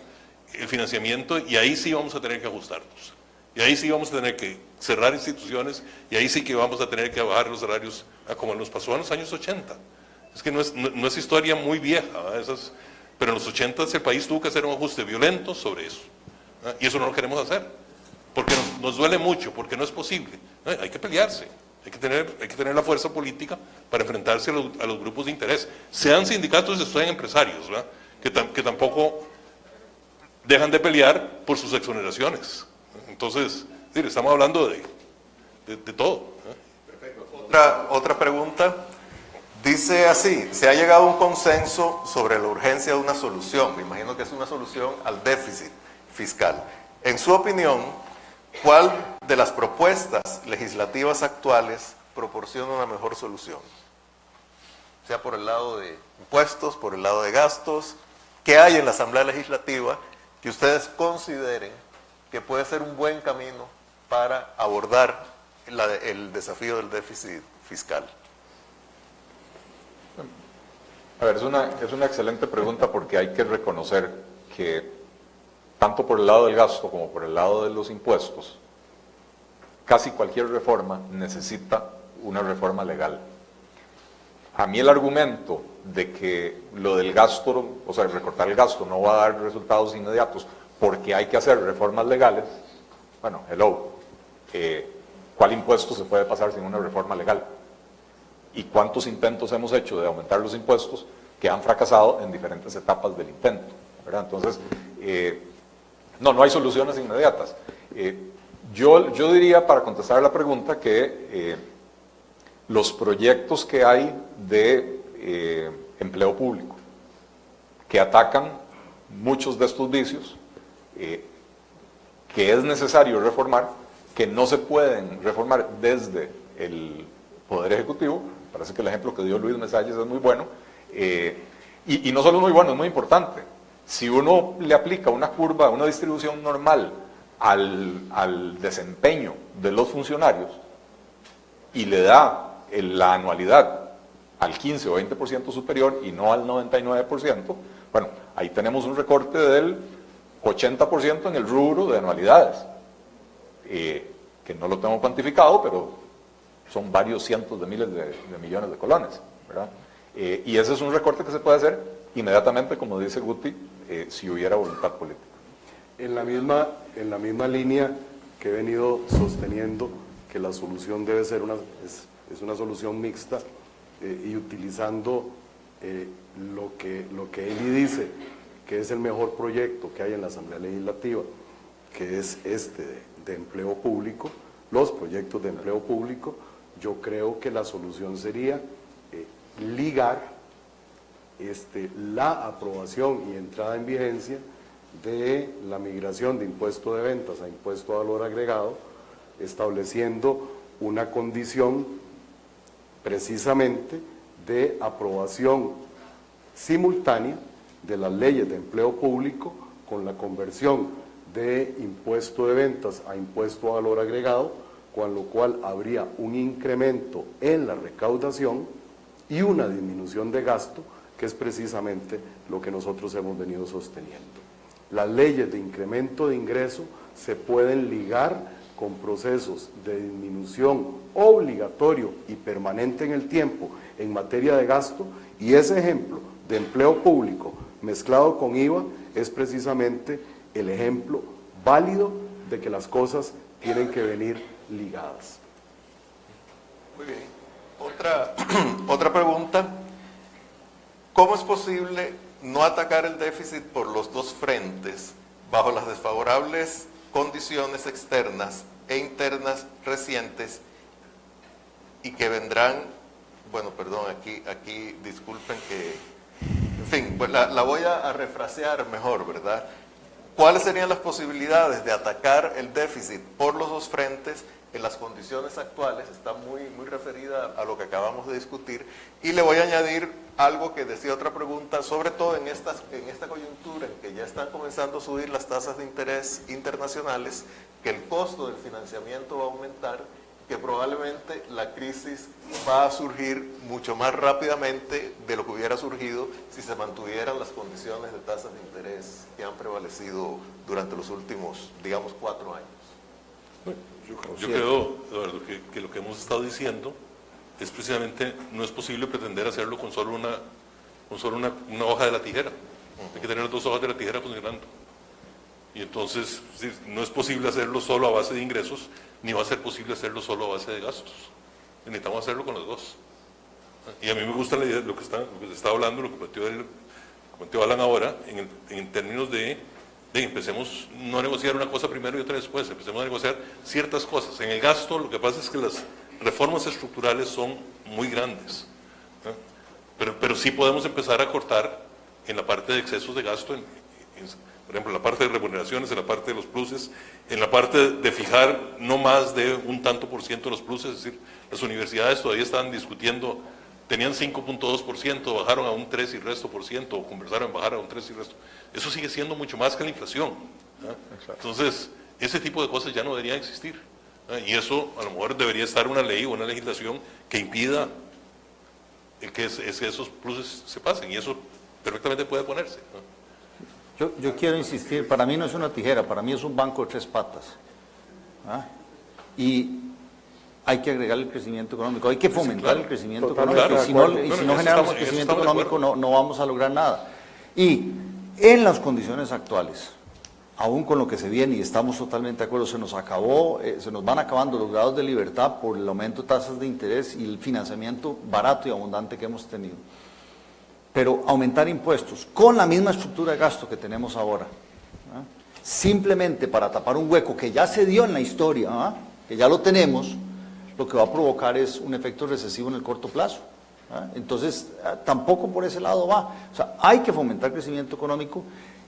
[SPEAKER 5] el financiamiento, y ahí sí vamos a tener que ajustarnos. Y ahí sí vamos a tener que cerrar instituciones, y ahí sí que vamos a tener que bajar los salarios, como nos pasó en los años 80. Es que no es historia muy vieja, pero en los 80 el país tuvo que hacer un ajuste violento sobre eso. Y eso no lo queremos hacer, porque nos duele mucho, porque no es posible. Hay que pelearse, hay que tener la fuerza política para enfrentarse a los grupos de interés, sean sindicatos o sean empresarios, ¿verdad? Que tampoco dejan de pelear por sus exoneraciones. Entonces, estamos hablando de todo.
[SPEAKER 2] Perfecto. Otra pregunta. Dice así: se ha llegado a un consenso sobre la urgencia de una solución. Me imagino que es una solución al déficit fiscal. En su opinión, ¿cuál de las propuestas legislativas actuales proporciona una mejor solución? Sea por el lado de impuestos, por el lado de gastos. ¿Qué hay en la Asamblea Legislativa que ustedes consideren que puede ser un buen camino para abordar el desafío del déficit fiscal?
[SPEAKER 4] A ver, es una excelente pregunta, porque hay que reconocer que tanto por el lado del gasto como por el lado de los impuestos, casi cualquier reforma necesita una reforma legal. A mí el argumento de que lo del gasto, o sea, recortar el gasto no va a dar resultados inmediatos porque hay que hacer reformas legales, bueno, ¿cuál impuesto se puede pasar sin una reforma legal? ¿Y cuántos intentos hemos hecho de aumentar los impuestos que han fracasado en diferentes etapas del intento? ¿Verdad? Entonces, no hay soluciones inmediatas. Yo diría, para contestar la pregunta, que los proyectos que hay de empleo público, que atacan muchos de estos vicios, que es necesario reformar, que no se pueden reformar desde el Poder Ejecutivo. Parece que el ejemplo que dio Luis Mesalles es muy bueno, y no solo es muy bueno, es muy importante. Si uno le aplica una curva, una distribución normal al desempeño de los funcionarios y le da la anualidad al 15 o 20% superior y no al 99%, bueno, ahí tenemos un recorte del 80% en el rubro de anualidades, que no lo tengo cuantificado, pero son varios cientos de miles de millones de colones, ¿verdad? Y ese es un recorte que se puede hacer inmediatamente, como dice Guti, si hubiera voluntad política.
[SPEAKER 3] En la misma línea que he venido sosteniendo que la solución debe ser es una solución mixta, y utilizando lo que Eli dice que es el mejor proyecto que hay en la Asamblea Legislativa, que es de empleo público, los proyectos de empleo público. Yo creo que la solución sería ligar la aprobación y entrada en vigencia de la migración de impuesto de ventas a impuesto a valor agregado, estableciendo una condición precisamente de aprobación simultánea de las leyes de empleo público con la conversión de impuesto de ventas a impuesto a valor agregado, con lo cual habría un incremento en la recaudación y una disminución de gasto, que es precisamente lo que nosotros hemos venido sosteniendo. Las leyes de incremento de ingreso se pueden ligar con procesos de disminución obligatorio y permanente en el tiempo en materia de gasto, y ese ejemplo de empleo público mezclado con IVA es precisamente el ejemplo válido de que las cosas tienen que venir ligadas.
[SPEAKER 2] Muy bien. Otra pregunta. ¿Cómo es posible no atacar el déficit por los dos frentes bajo las desfavorables condiciones externas e internas recientes y que vendrán? Bueno, perdón, aquí disculpen que, en fin, pues la voy a refrasear mejor, ¿verdad? ¿Cuáles serían las posibilidades de atacar el déficit por los dos frentes en las condiciones actuales? Está muy referida a lo que acabamos de discutir, y le voy a añadir algo que decía otra pregunta, sobre todo en esta coyuntura en que ya están comenzando a subir las tasas de interés internacionales, que el costo del financiamiento va a aumentar, que probablemente la crisis va a surgir mucho más rápidamente de lo que hubiera surgido si se mantuvieran las condiciones de tasas de interés que han prevalecido durante los últimos, digamos, 4 años.
[SPEAKER 5] Yo creo, Eduardo, que lo que hemos estado diciendo es precisamente, no es posible pretender hacerlo con solo una hoja de la tijera. Hay que tener 2 hojas de la tijera funcionando. Y entonces, no es posible hacerlo solo a base de ingresos, ni va a ser posible hacerlo solo a base de gastos. Necesitamos hacerlo con los dos. Y a mí me gusta la idea de lo que se está hablando, lo que planteó Alan ahora, en términos de empecemos no a negociar una cosa primero y otra después, empecemos a negociar ciertas cosas. En el gasto, lo que pasa es que las reformas estructurales son muy grandes, pero sí podemos empezar a cortar en la parte de excesos de gasto, por ejemplo, en la parte de remuneraciones, en la parte de los pluses, en la parte de fijar no más de un tanto por ciento de los pluses. Es decir, las universidades todavía están discutiendo, tenían 5.2%, bajaron a un 3 y resto por ciento, o conversaron en bajar a un 3 y resto. Eso sigue siendo mucho más que la inflación. Entonces, ese tipo de cosas ya no deberían existir. Y eso, a lo mejor, debería estar una ley o una legislación que impida que esos pluses se pasen, y eso perfectamente puede ponerse.
[SPEAKER 6] Yo quiero insistir, para mí no es una tijera, para mí es un banco de 3 patas. ¿Ah? Y hay que agregar el crecimiento económico, hay que fomentar el crecimiento económico.
[SPEAKER 5] Claro,
[SPEAKER 6] Si no generamos crecimiento económico, no vamos a lograr nada. Y en las condiciones actuales, aún con lo que se viene, y estamos totalmente de acuerdo, se nos van acabando los grados de libertad por el aumento de tasas de interés y el financiamiento barato y abundante que hemos tenido. Pero aumentar impuestos con la misma estructura de gasto que tenemos ahora, ¿ah? Simplemente para tapar un hueco que ya se dio en la historia, ¿ah? Que ya lo tenemos, lo que va a provocar es un efecto recesivo en el corto plazo. ¿Ah? Entonces, tampoco por ese lado va. O sea, hay que fomentar crecimiento económico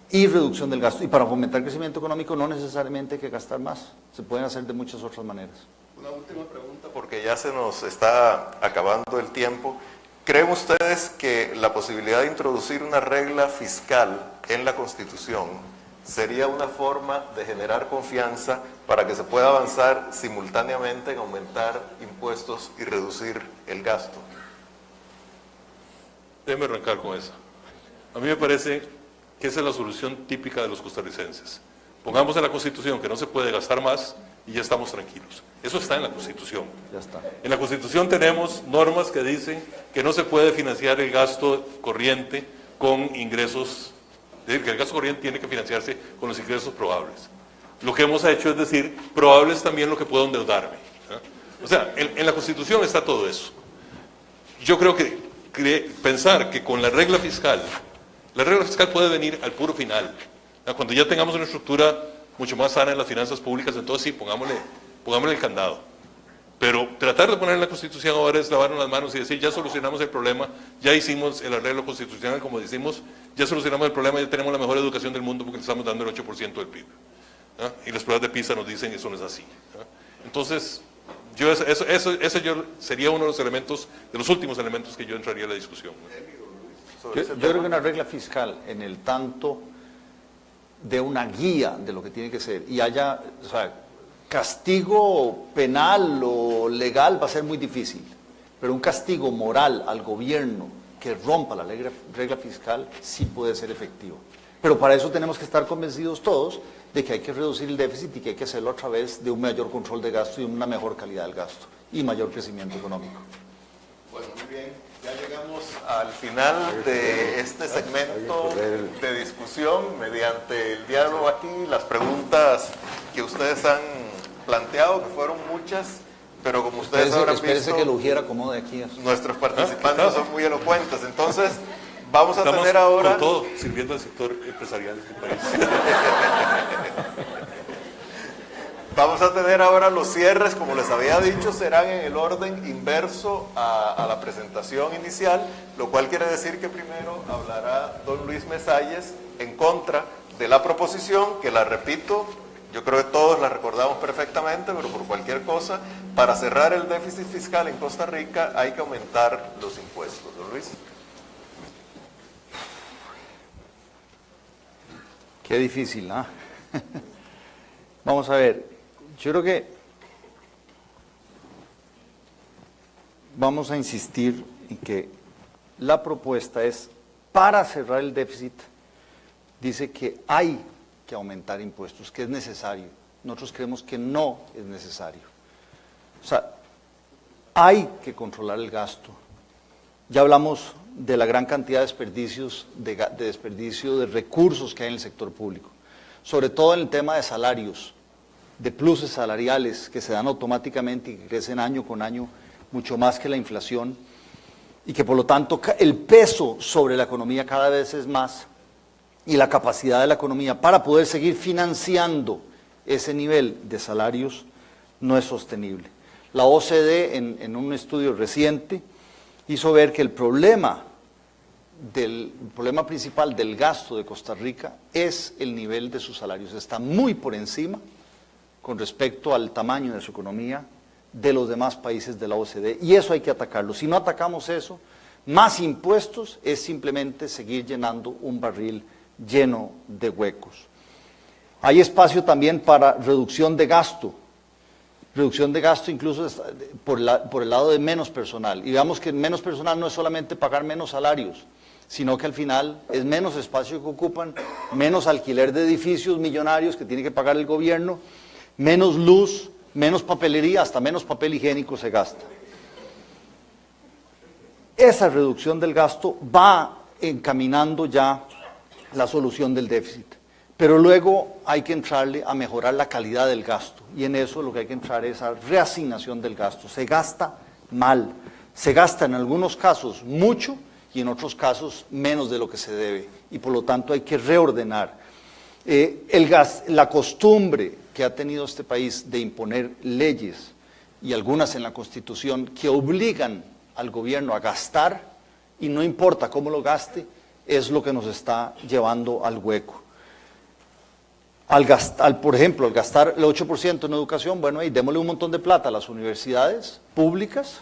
[SPEAKER 6] y reducción del gasto. Y para fomentar crecimiento económico no necesariamente hay que gastar más, se pueden hacer de muchas otras maneras.
[SPEAKER 2] Una última pregunta, porque ya se nos está acabando el tiempo. ¿Creen ustedes que la posibilidad de introducir una regla fiscal en la Constitución sería una forma de generar confianza para que se pueda avanzar simultáneamente en aumentar impuestos y reducir el gasto?
[SPEAKER 5] Déjeme arrancar con esa. A mí me parece que esa es la solución típica de los costarricenses. Pongamos en la Constitución que no se puede gastar más y ya estamos tranquilos. Eso está en la Constitución.
[SPEAKER 6] Ya está.
[SPEAKER 5] En la Constitución tenemos normas que dicen que no se puede financiar el gasto corriente con ingresos, es decir, que el gasto corriente tiene que financiarse con los ingresos probables. Lo que hemos hecho es decir, probable es también lo que puedo endeudarme. ¿Eh? O sea, en la Constitución está todo eso. Yo creo que pensar que con la regla fiscal puede venir al puro final. Cuando ya tengamos una estructura mucho más sana en las finanzas públicas, entonces sí, pongámosle el candado. Pero tratar de poner en la Constitución ahora es lavarnos las manos y decir, ya solucionamos el problema, ya hicimos el arreglo constitucional, como decimos, ya solucionamos el problema, ya tenemos la mejor educación del mundo porque le estamos dando el 8% del PIB. ¿Ah? Y las pruebas de PISA nos dicen que eso no es así. ¿Ah? Entonces, eso sería uno de los elementos, de los últimos elementos que yo entraría a la discusión.
[SPEAKER 6] Yo creo que una regla fiscal en el tanto de una guía de lo que tiene que ser y haya, o sea, castigo penal o legal va a ser muy difícil, pero un castigo moral al gobierno que rompa la regla fiscal sí puede ser efectivo. Pero para eso tenemos que estar convencidos todos de que hay que reducir el déficit y que hay que hacerlo a través de un mayor control de gasto y una mejor calidad del gasto y mayor crecimiento económico.
[SPEAKER 2] Bueno, muy bien. Ya llegamos al final de este segmento de discusión mediante el diálogo aquí, las preguntas que ustedes han planteado, que fueron muchas, pero como ustedes habrán visto,
[SPEAKER 6] espérese que lo Ujier acomode aquí.
[SPEAKER 2] Nuestros participantes son muy elocuentes, entonces vamos a tener ahora...
[SPEAKER 5] con todo, sirviendo al sector empresarial del país.
[SPEAKER 2] Vamos a tener ahora los cierres, como les había dicho, serán en el orden inverso a la presentación inicial, lo cual quiere decir que primero hablará don Luis Mesalles en contra de la proposición, que la repito, yo creo que todos la recordamos perfectamente, pero por cualquier cosa, para cerrar el déficit fiscal en Costa Rica hay que aumentar los impuestos. Don Luis.
[SPEAKER 6] Qué difícil, ¿no? Vamos a ver. Yo creo que vamos a insistir en que la propuesta es, para cerrar el déficit, dice que hay que aumentar impuestos, que es necesario. Nosotros creemos que no es necesario. O sea, hay que controlar el gasto. Ya hablamos de la gran cantidad de desperdicios, de desperdicio de recursos que hay en el sector público, sobre todo en el tema de salarios, de pluses salariales que se dan automáticamente y que crecen año con año mucho más que la inflación y que por lo tanto el peso sobre la economía cada vez es más y la capacidad de la economía para poder seguir financiando ese nivel de salarios no es sostenible. La OCDE en un estudio reciente hizo ver que el problema principal del gasto de Costa Rica es el nivel de sus salarios, está muy por encima con respecto al tamaño de su economía de los demás países de la OCDE, y eso hay que atacarlo. Si no atacamos eso, más impuestos es simplemente seguir llenando un barril lleno de huecos. Hay espacio también para reducción de gasto incluso por el lado de menos personal, y veamos que menos personal no es solamente pagar menos salarios, sino que al final es menos espacio que ocupan menos alquiler de edificios millonarios que tiene que pagar el gobierno, menos luz, menos papelería, hasta menos papel higiénico se gasta. Esa reducción del gasto va encaminando ya la solución del déficit. Pero luego hay que entrarle a mejorar la calidad del gasto. Y en eso lo que hay que entrar es a reasignación del gasto. Se gasta mal. Se gasta en algunos casos mucho y en otros casos menos de lo que se debe. Y por lo tanto hay que reordenar. La costumbre que ha tenido este país de imponer leyes, y algunas en la Constitución, que obligan al gobierno a gastar, y no importa cómo lo gaste, es lo que nos está llevando al hueco. Por ejemplo, al gastar el 8% en educación, bueno, ahí démosle un montón de plata a las universidades públicas,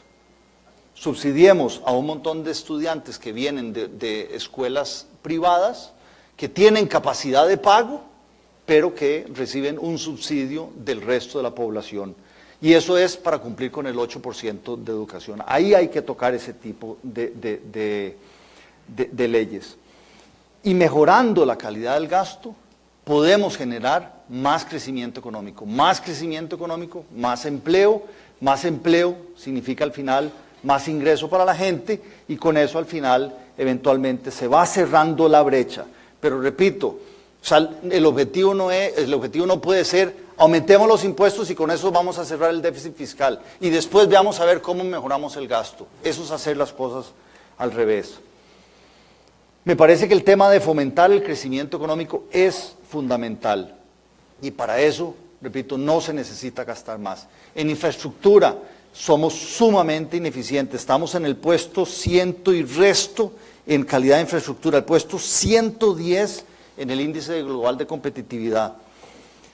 [SPEAKER 6] subsidiemos a un montón de estudiantes que vienen de escuelas privadas, que tienen capacidad de pago, pero que reciben un subsidio del resto de la población. Y eso es para cumplir con el 8% de educación. Ahí hay que tocar ese tipo de leyes. Y mejorando la calidad del gasto, podemos generar más crecimiento económico. Más crecimiento económico, más empleo significa al final más ingreso para la gente y con eso al final eventualmente se va cerrando la brecha. Pero repito, o sea, el objetivo no puede ser aumentemos los impuestos y con eso vamos a cerrar el déficit fiscal y después veamos a ver cómo mejoramos el gasto. Eso es hacer las cosas al revés. Me parece que el tema de fomentar el crecimiento económico es fundamental y para eso, repito, no se necesita gastar más. En infraestructura somos sumamente ineficientes, estamos en el puesto 100 y resto en calidad de infraestructura, el puesto 110 en el índice global de competitividad.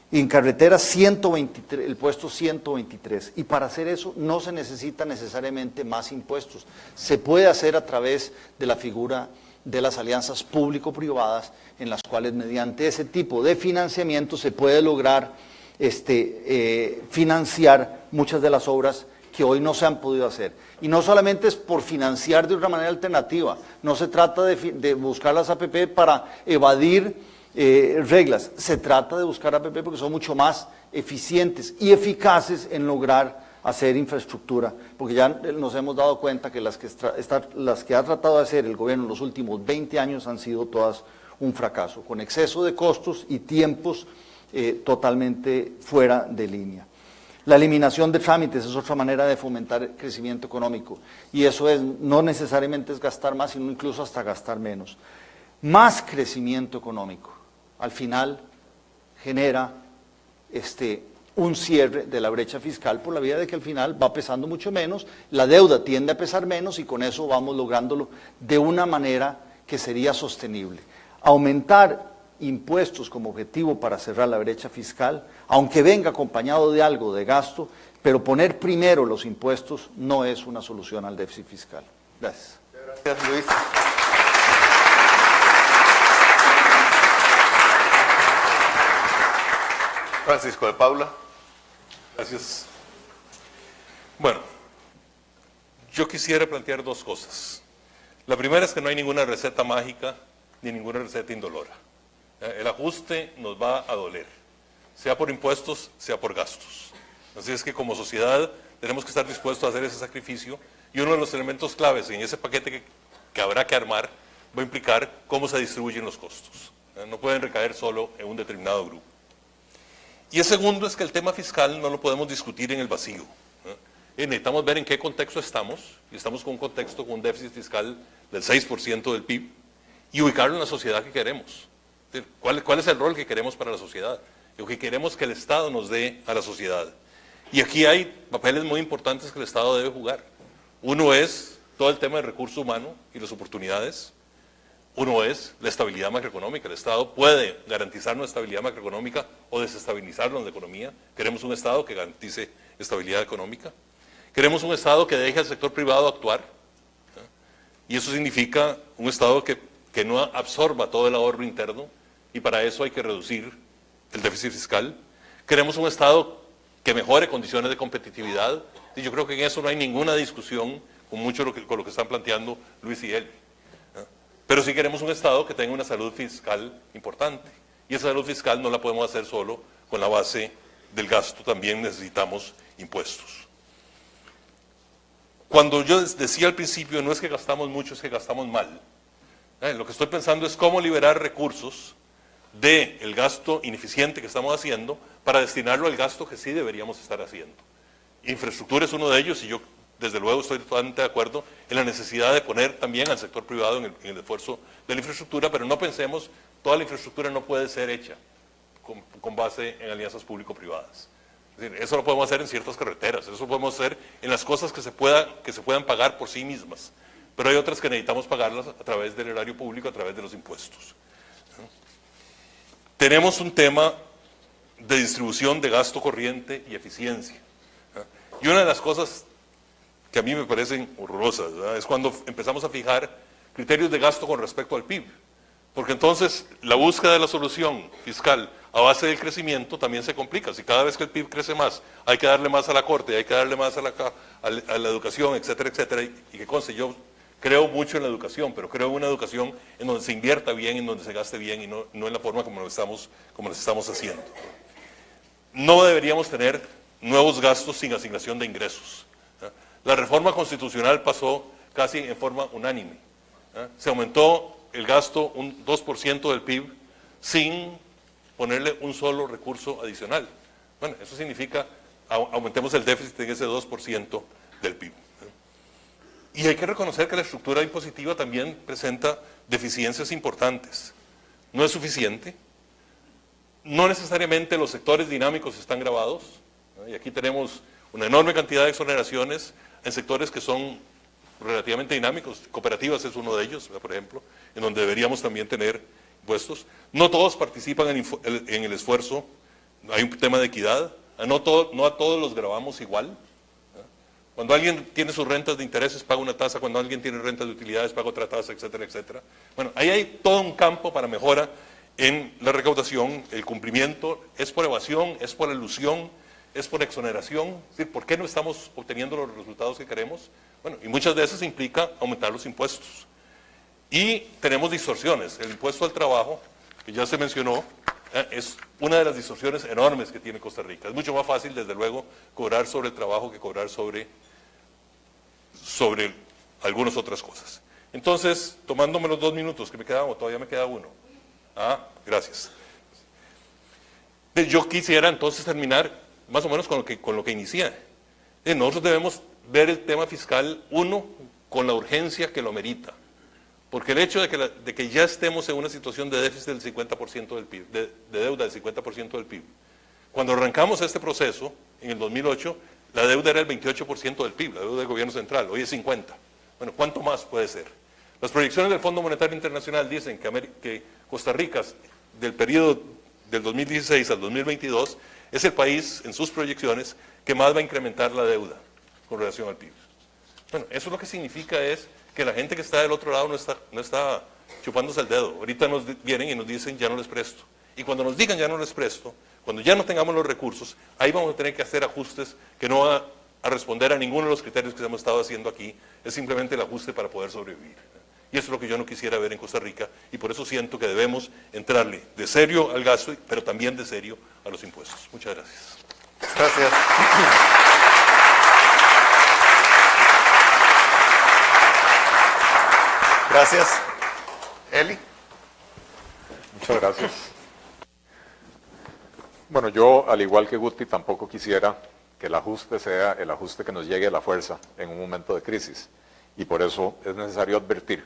[SPEAKER 6] Y en carreteras 123, el puesto 123. Y para hacer eso no se necesita necesariamente más impuestos. Se puede hacer a través de la figura de las alianzas público-privadas, en las cuales mediante ese tipo de financiamiento se puede lograr financiar muchas de las obras que hoy no se han podido hacer. Y no solamente es por financiar de una manera alternativa, no se trata de buscar las APP para evadir reglas, se trata de buscar APP porque son mucho más eficientes y eficaces en lograr hacer infraestructura, porque ya nos hemos dado cuenta que las que ha tratado de hacer el gobierno en los últimos 20 años han sido todas un fracaso, con exceso de costos y tiempos totalmente fuera de línea. La eliminación de trámites es otra manera de fomentar el crecimiento económico, y eso no necesariamente es gastar más, sino incluso hasta gastar menos. Más crecimiento económico, al final genera un cierre de la brecha fiscal por la vía de que al final va pesando mucho menos, la deuda tiende a pesar menos y con eso vamos lográndolo de una manera que sería sostenible. Aumentar impuestos como objetivo para cerrar la brecha fiscal, aunque venga acompañado de algo de gasto, pero poner primero los impuestos no es una solución al déficit fiscal. Gracias.
[SPEAKER 2] Gracias, Luis. Francisco de Paula.
[SPEAKER 5] Gracias. Bueno, yo quisiera plantear dos cosas. La primera es que no hay ninguna receta mágica ni ninguna receta indolora. El ajuste nos va a doler, sea por impuestos, sea por gastos. Así es que como sociedad tenemos que estar dispuestos a hacer ese sacrificio y uno de los elementos claves en ese paquete que habrá que armar va a implicar cómo se distribuyen los costos. No pueden recaer solo en un determinado grupo. Y el segundo es que el tema fiscal no lo podemos discutir en el vacío. Necesitamos ver en qué contexto estamos, y estamos con un contexto con un déficit fiscal del 6% del PIB, y ubicarlo en la sociedad que queremos. ¿Cuál es el rol que queremos para la sociedad? Lo que queremos que el Estado nos dé a la sociedad. Y aquí hay papeles muy importantes que el Estado debe jugar. Uno es todo el tema del recurso humano y las oportunidades. Uno es la estabilidad macroeconómica. El Estado puede garantizarnos estabilidad macroeconómica o desestabilizarnos la economía. Queremos un Estado que garantice estabilidad económica. Queremos un Estado que deje al sector privado actuar. Y eso significa un Estado que no absorba todo el ahorro interno, y para eso hay que reducir el déficit fiscal. Queremos un Estado que mejore condiciones de competitividad, y yo creo que en eso no hay ninguna discusión con lo que están planteando Luis y él. Pero sí queremos un Estado que tenga una salud fiscal importante. Y esa salud fiscal no la podemos hacer solo con la base del gasto, también necesitamos impuestos. Cuando yo decía al principio, no es que gastamos mucho, es que gastamos mal. Lo que estoy pensando es cómo liberar recursos del gasto ineficiente que estamos haciendo para destinarlo al gasto que sí deberíamos estar haciendo. Infraestructura es uno de ellos y yo desde luego estoy totalmente de acuerdo en la necesidad de poner también al sector privado en el esfuerzo de la infraestructura, pero no pensemos, toda la infraestructura no puede ser hecha con base en alianzas público-privadas. Es decir, eso lo podemos hacer en ciertas carreteras, eso lo podemos hacer en las cosas que se puedan pagar por sí mismas, pero hay otras que necesitamos pagarlas a través del erario público, a través de los impuestos. Tenemos un tema de distribución de gasto corriente y eficiencia. Y una de las cosas que a mí me parecen horrorosas, ¿verdad?, es cuando empezamos a fijar criterios de gasto con respecto al PIB. Porque entonces la búsqueda de la solución fiscal a base del crecimiento también se complica. Si cada vez que el PIB crece más, hay que darle más a la corte, hay que darle más a la educación, etcétera, etcétera. Y que conste, yo creo mucho en la educación, pero creo en una educación en donde se invierta bien, en donde se gaste bien y no en la forma como lo estamos haciendo. No deberíamos tener nuevos gastos sin asignación de ingresos. La reforma constitucional pasó casi en forma unánime. Se aumentó el gasto un 2% del PIB sin ponerle un solo recurso adicional. Bueno, eso significa aumentemos el déficit en ese 2% del PIB. Y hay que reconocer que la estructura impositiva también presenta deficiencias importantes. No es suficiente. No necesariamente los sectores dinámicos están gravados. Y aquí tenemos una enorme cantidad de exoneraciones en sectores que son relativamente dinámicos. Cooperativas es uno de ellos, por ejemplo, en donde deberíamos también tener impuestos. No todos participan en el esfuerzo. Hay un tema de equidad. No a todos los gravamos igual. Cuando alguien tiene sus rentas de intereses paga una tasa, cuando alguien tiene rentas de utilidades paga otra tasa, etcétera, etcétera. Bueno, ahí hay todo un campo para mejora en la recaudación. El cumplimiento es por evasión, es por elusión, es por exoneración. Es decir, ¿por qué no estamos obteniendo los resultados que queremos? Bueno, y muchas veces implica aumentar los impuestos. Y tenemos distorsiones. El impuesto al trabajo, que ya se mencionó, es una de las distorsiones enormes que tiene Costa Rica. Es mucho más fácil, desde luego, cobrar sobre el trabajo que cobrar sobre algunas otras cosas. Entonces, tomándome los 2 minutos que me quedaban, o todavía me queda uno. Gracias. Yo quisiera entonces terminar más o menos con lo que inicié. Nosotros debemos ver el tema fiscal, uno, con la urgencia que lo merita. Porque el hecho de que ya estemos en una situación de déficit del 50% del PIB, de deuda del 50% del PIB. Cuando arrancamos este proceso, en el 2008, la deuda era el 28% del PIB, la deuda del gobierno central, hoy es 50%. Bueno, ¿cuánto más puede ser? Las proyecciones del Fondo Monetario Internacional dicen que Costa Rica, del periodo del 2016 al 2022, es el país, en sus proyecciones, que más va a incrementar la deuda con relación al PIB. Bueno, eso lo que significa es que la gente que está del otro lado no está chupándose el dedo. Ahorita nos vienen y nos dicen, ya no les presto. Y cuando nos digan, ya no les presto, cuando ya no tengamos los recursos, ahí vamos a tener que hacer ajustes que no van a responder a ninguno de los criterios que hemos estado haciendo aquí. Es simplemente el ajuste para poder sobrevivir. Y eso es lo que yo no quisiera ver en Costa Rica, y por eso siento que debemos entrarle de serio al gasto, pero también de serio a los impuestos. Muchas gracias.
[SPEAKER 2] Gracias. Gracias. Eli.
[SPEAKER 4] Muchas gracias. Bueno, yo, al igual que Guti, tampoco quisiera que el ajuste sea el ajuste que nos llegue a la fuerza en un momento de crisis. Y por eso es necesario advertir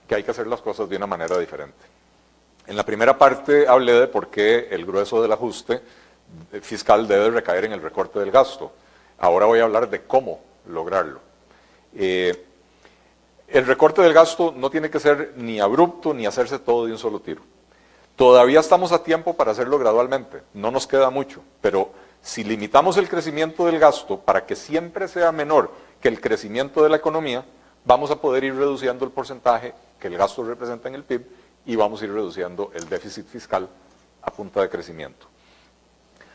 [SPEAKER 4] que hay que hacer las cosas de una manera diferente. En la primera parte hablé de por qué el grueso del ajuste fiscal debe recaer en el recorte del gasto. Ahora voy a hablar de cómo lograrlo. El recorte del gasto no tiene que ser ni abrupto ni hacerse todo de un solo tiro. Todavía estamos a tiempo para hacerlo gradualmente, no nos queda mucho, pero si limitamos el crecimiento del gasto para que siempre sea menor que el crecimiento de la economía, vamos a poder ir reduciendo el porcentaje que el gasto representa en el PIB y vamos a ir reduciendo el déficit fiscal a punta de crecimiento.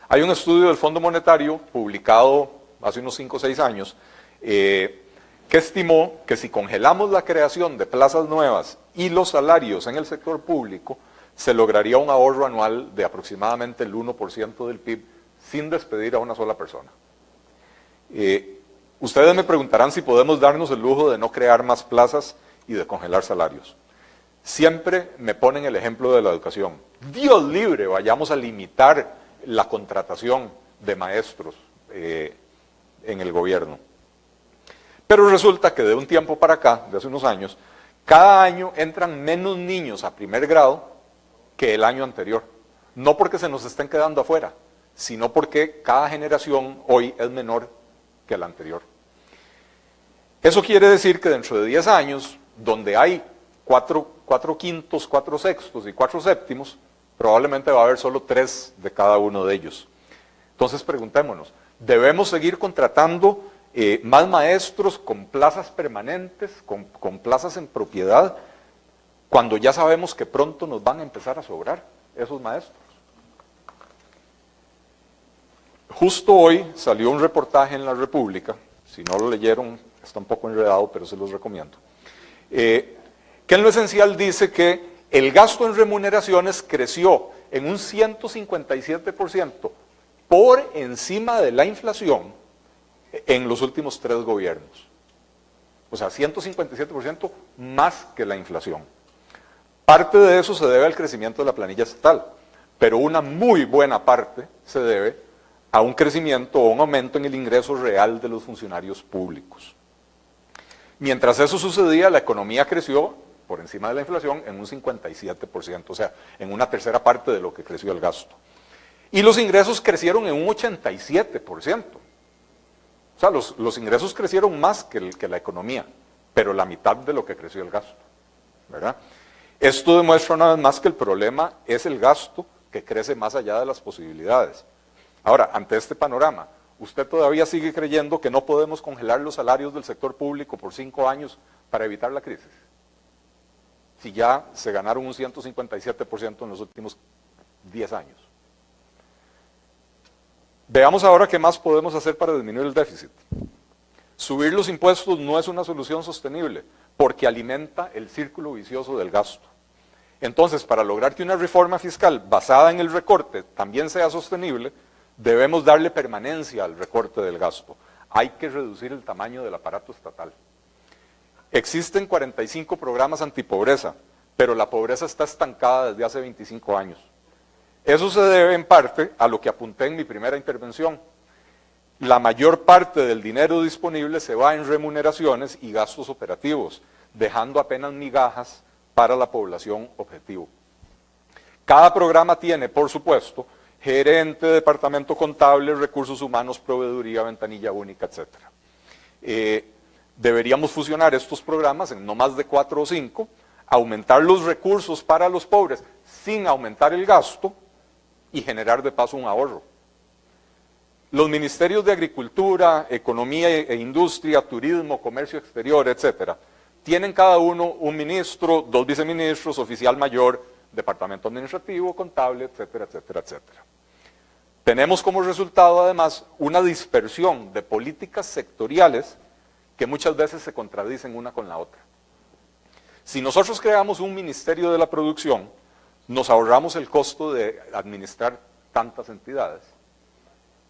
[SPEAKER 4] Hay un estudio del Fondo Monetario publicado hace unos 5 o 6 años que estimó que si congelamos la creación de plazas nuevas y los salarios en el sector público, se lograría un ahorro anual de aproximadamente el 1% del PIB sin despedir a una sola persona. Ustedes me preguntarán si podemos darnos el lujo de no crear más plazas y de congelar salarios. Siempre me ponen el ejemplo de la educación. Dios libre, vayamos a limitar la contratación de maestros en el gobierno. Pero resulta que de un tiempo para acá, de hace unos años, cada año entran menos niños a primer grado que el año anterior. No porque se nos estén quedando afuera, sino porque cada generación hoy es menor que la anterior. Eso quiere decir que dentro de 10 años, donde hay 4 quintos, 4 sextos y 4 séptimos, probablemente va a haber solo 3 de cada uno de ellos. Entonces preguntémonos, ¿debemos seguir contratando más maestros con plazas permanentes, con plazas en propiedad, cuando ya sabemos que pronto nos van a empezar a sobrar esos maestros? Justo hoy salió un reportaje en La República, si no lo leyeron, está un poco enredado, pero se los recomiendo, que en lo esencial dice que el gasto en remuneraciones creció en un 157% por encima de la inflación en los últimos 3 gobiernos. O sea, 157% más que la inflación. Parte de eso se debe al crecimiento de la planilla estatal, pero una muy buena parte se debe a un crecimiento o un aumento en el ingreso real de los funcionarios públicos. Mientras eso sucedía, la economía creció por encima de la inflación en un 57%, o sea, en una tercera parte de lo que creció el gasto. Y los ingresos crecieron en un 87%. O sea, los ingresos crecieron más que la economía, pero la mitad de lo que creció el gasto, ¿verdad? Esto demuestra una vez más que el problema es el gasto que crece más allá de las posibilidades. Ahora, ante este panorama, ¿usted todavía sigue creyendo que no podemos congelar los salarios del sector público por 5 años para evitar la crisis? Si ya se ganaron un 157% en los últimos 10 años. Veamos ahora qué más podemos hacer para disminuir el déficit. Subir los impuestos no es una solución sostenible, porque alimenta el círculo vicioso del gasto. Entonces, para lograr que una reforma fiscal basada en el recorte también sea sostenible, debemos darle permanencia al recorte del gasto. Hay que reducir el tamaño del aparato estatal. Existen 45 programas antipobreza, pero la pobreza está estancada desde hace 25 años. Eso se debe en parte a lo que apunté en mi primera intervención. La mayor parte del dinero disponible se va en remuneraciones y gastos operativos, dejando apenas migajas para la población objetivo. Cada programa tiene, por supuesto, gerente, departamento contable, recursos humanos, proveeduría, ventanilla única, etc. Deberíamos fusionar estos programas en no más de 4 o 5, aumentar los recursos para los pobres sin aumentar el gasto y generar de paso un ahorro. Los ministerios de Agricultura, Economía e Industria, Turismo, Comercio Exterior, etc., tienen cada uno un ministro, 2 viceministros, oficial mayor, departamento administrativo, contable, etcétera, etcétera, etcétera. Tenemos como resultado, además, una dispersión de políticas sectoriales que muchas veces se contradicen una con la otra. Si nosotros creamos un Ministerio de la Producción, nos ahorramos el costo de administrar tantas entidades,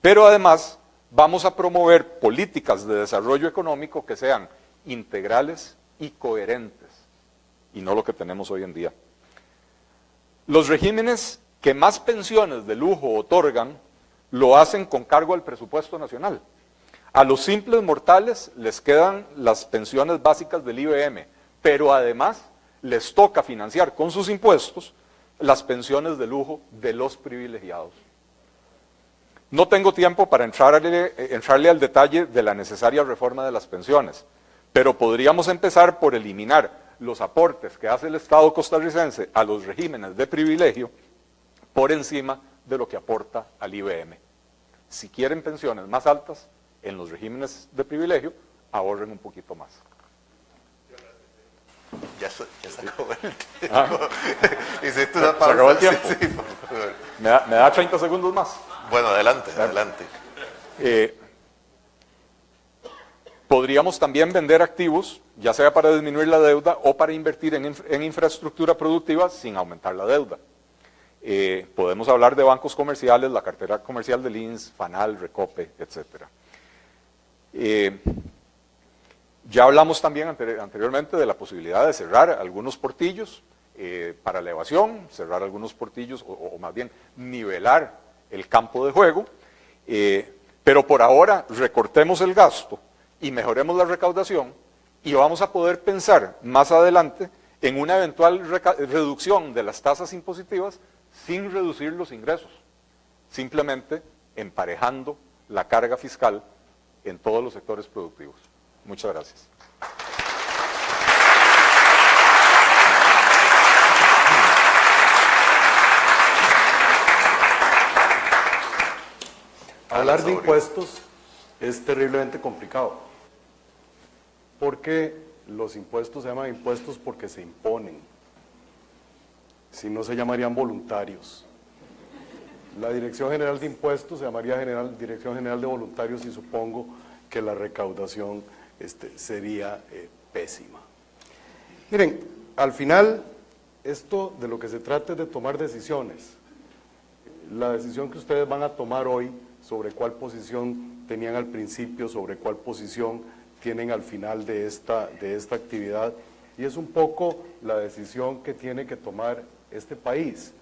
[SPEAKER 4] pero además vamos a promover políticas de desarrollo económico que sean integrales y coherentes, y no lo que tenemos hoy en día. Los regímenes que más pensiones de lujo otorgan lo hacen con cargo al presupuesto nacional. A los simples mortales les quedan las pensiones básicas del IBM, pero además les toca financiar con sus impuestos las pensiones de lujo de los privilegiados. No tengo tiempo para entrarle al detalle de la necesaria reforma de las pensiones, pero podríamos empezar por eliminar los aportes que hace el Estado costarricense a los regímenes de privilegio por encima de lo que aporta al IBM. Si quieren pensiones más altas en los regímenes de privilegio, ahorren un poquito más.
[SPEAKER 2] Ya se acabó el tiempo. Hiciste una pausa.
[SPEAKER 4] Se acabó el tiempo.
[SPEAKER 2] Sí, por favor.
[SPEAKER 4] ¿Me da 30 segundos más?
[SPEAKER 2] Bueno, adelante, adelante.
[SPEAKER 4] Podríamos también vender activos, ya sea para disminuir la deuda o para invertir en infraestructura productiva sin aumentar la deuda. Podemos hablar de bancos comerciales, la cartera comercial del INS, FANAL, Recope, etc. Ya hablamos también anteriormente de la posibilidad de cerrar algunos portillos para elevación, cerrar algunos portillos o más bien nivelar el campo de juego, pero por ahora recortemos el gasto y mejoremos la recaudación y vamos a poder pensar más adelante en una eventual reducción de las tasas impositivas sin reducir los ingresos, simplemente emparejando la carga fiscal en todos los sectores productivos. Muchas gracias.
[SPEAKER 3] Hablar de impuestos es terriblemente complicado, porque los impuestos se llaman impuestos porque se imponen, si no se llamarían voluntarios. La Dirección General de Impuestos se llamaría Dirección General de Voluntarios y supongo que la recaudación sería pésima. Miren, al final, esto de lo que se trata es de tomar decisiones. La decisión que ustedes van a tomar hoy sobre cuál posición tenían al principio, sobre cuál posición tienen al final de esta actividad, y es un poco la decisión que tiene que tomar este país.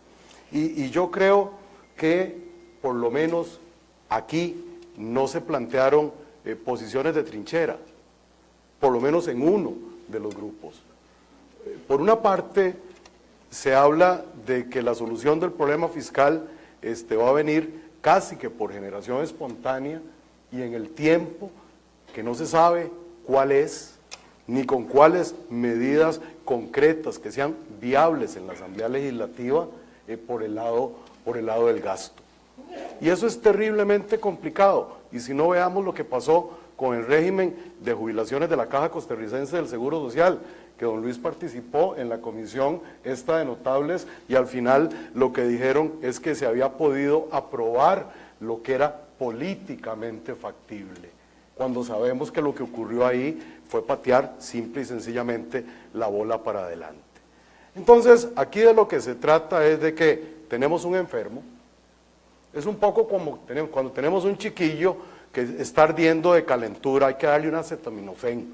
[SPEAKER 3] Y yo creo que por lo menos aquí no se plantearon posiciones de trinchera, por lo menos en uno de los grupos. Por una parte, se habla de que la solución del problema fiscal va a venir casi que por generación espontánea y en el tiempo que no se sabe cuál es, ni con cuáles medidas concretas que sean viables en la Asamblea Legislativa por el lado del gasto. Y eso es terriblemente complicado, y si no, veamos lo que pasó con el régimen de jubilaciones de la Caja Costarricense del Seguro Social, que don Luis participó en la comisión esta de notables, y al final lo que dijeron es que se había podido aprobar lo que era políticamente factible, cuando sabemos que lo que ocurrió ahí fue patear simple y sencillamente la bola para adelante. Entonces, aquí de lo que se trata es de que tenemos un enfermo. Es un poco como cuando tenemos un chiquillo que está ardiendo de calentura, hay que darle un acetaminofén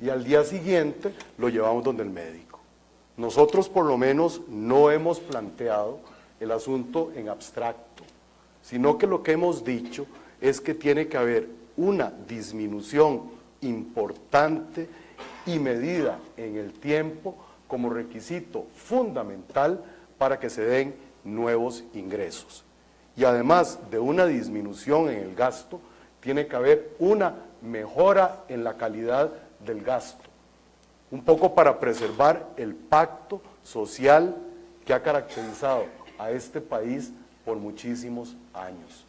[SPEAKER 3] y al día siguiente lo llevamos donde el médico. Nosotros por lo menos no hemos planteado el asunto en abstracto, sino que lo que hemos dicho es que tiene que haber una disminución importante y medida en el tiempo como requisito fundamental para que se den nuevos ingresos. Y además de una disminución en el gasto, tiene que haber una mejora en la calidad del gasto, un poco para preservar el pacto social que ha caracterizado a este país por muchísimos años.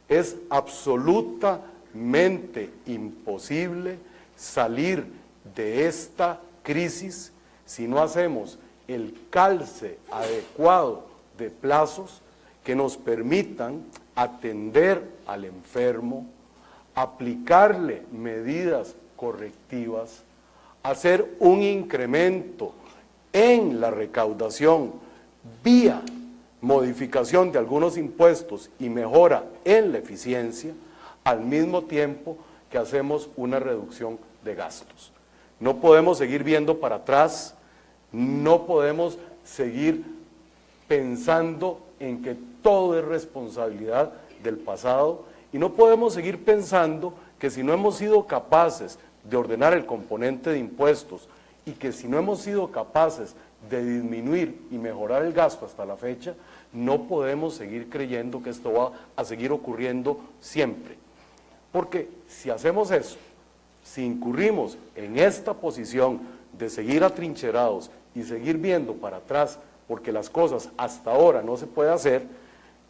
[SPEAKER 3] Es absolutamente imposible salir de esta crisis si no hacemos el calce adecuado de plazos que nos permitan atender al enfermo, aplicarle medidas correctivas, hacer un incremento en la recaudación vía modificación de algunos impuestos y mejora en la eficiencia, al mismo tiempo que hacemos una reducción de gastos. No podemos seguir viendo para atrás, no podemos seguir pensando en que todo es responsabilidad del pasado y no podemos seguir pensando que si no hemos sido capaces de ordenar el componente de impuestos y que si no hemos sido capaces de disminuir y mejorar el gasto hasta la fecha, no podemos seguir creyendo que esto va a seguir ocurriendo siempre. Porque si hacemos eso, si incurrimos en esta posición de seguir atrincherados y seguir viendo para atrás, porque las cosas hasta ahora no se puede hacer,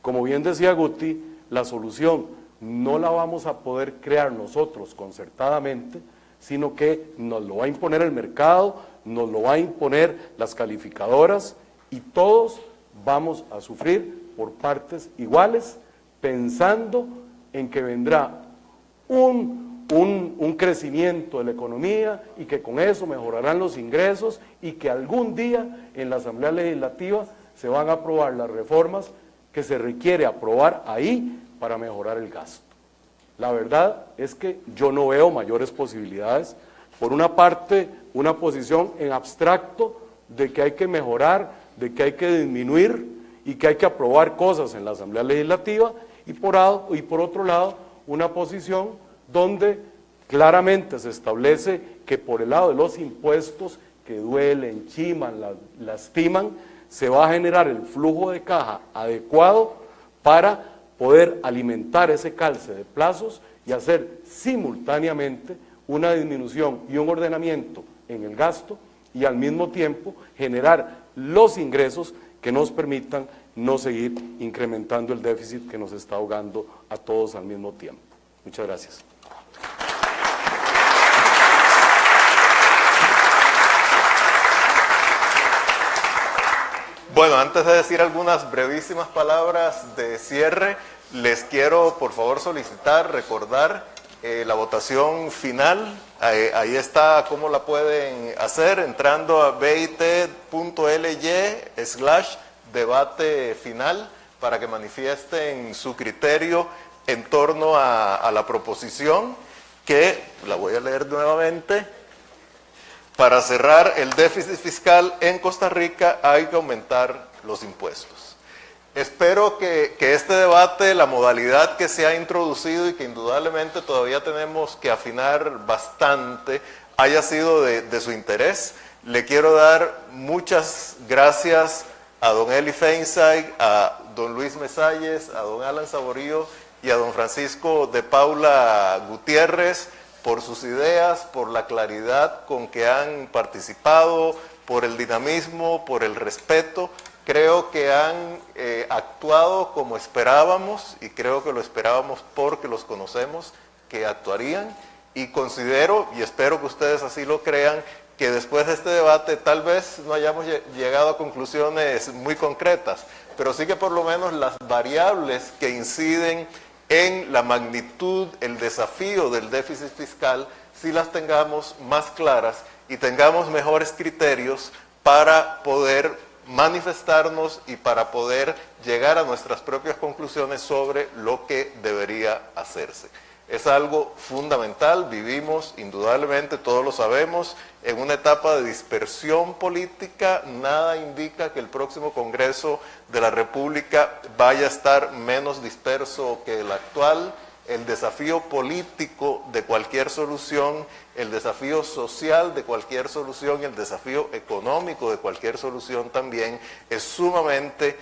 [SPEAKER 3] como bien decía Guti, la solución no la vamos a poder crear nosotros concertadamente, sino que nos lo va a imponer el mercado, nos lo va a imponer las calificadoras y todos vamos a sufrir por partes iguales, pensando en que vendrá un un crecimiento de la economía y que con eso mejorarán los ingresos y que algún día en la Asamblea Legislativa se van a aprobar las reformas que se requiere aprobar ahí para mejorar el gasto. La verdad es que yo no veo mayores posibilidades. Por una parte, una posición en abstracto de que hay que mejorar, de que hay que disminuir y que hay que aprobar cosas en la Asamblea Legislativa, y por otro lado, una posición donde claramente se establece que por el lado de los impuestos que duelen, chiman, lastiman, se va a generar el flujo de caja adecuado para poder alimentar ese calce de plazos y hacer simultáneamente una disminución y un ordenamiento en el gasto y al mismo tiempo generar los ingresos que nos permitan no seguir incrementando el déficit que nos está ahogando a todos al mismo tiempo. Muchas gracias.
[SPEAKER 2] Bueno, antes de decir algunas brevísimas palabras de cierre, les quiero por favor solicitar, recordar la votación final. Ahí está cómo la pueden hacer, entrando a bit.ly/debate final para que manifiesten su criterio en torno a la proposición, que la voy a leer nuevamente. Para cerrar el déficit fiscal en Costa Rica hay que aumentar los impuestos. Espero que este debate, la modalidad que se ha introducido y que indudablemente todavía tenemos que afinar bastante, haya sido de su interés. Le quiero dar muchas gracias a don Eli Feinstein, a don Luis Mesalles, a don Alan Saborío y a don Francisco de Paula Gutiérrez por sus ideas, por la claridad con que han participado, por el dinamismo, por el respeto. Creo que han actuado como esperábamos, y creo que lo esperábamos porque los conocemos, que actuarían, y considero, y espero que ustedes así lo crean, que después de este debate tal vez no hayamos llegado a conclusiones muy concretas, pero sí que por lo menos las variables que inciden en la magnitud, el desafío del déficit fiscal, si las tengamos más claras y tengamos mejores criterios para poder manifestarnos y para poder llegar a nuestras propias conclusiones sobre lo que debería hacerse. Es algo fundamental, vivimos indudablemente, todos lo sabemos, en una etapa de dispersión política. Nada indica que el próximo Congreso de la República vaya a estar menos disperso que el actual. El desafío político de cualquier solución, el desafío social de cualquier solución y el desafío económico de cualquier solución también es sumamente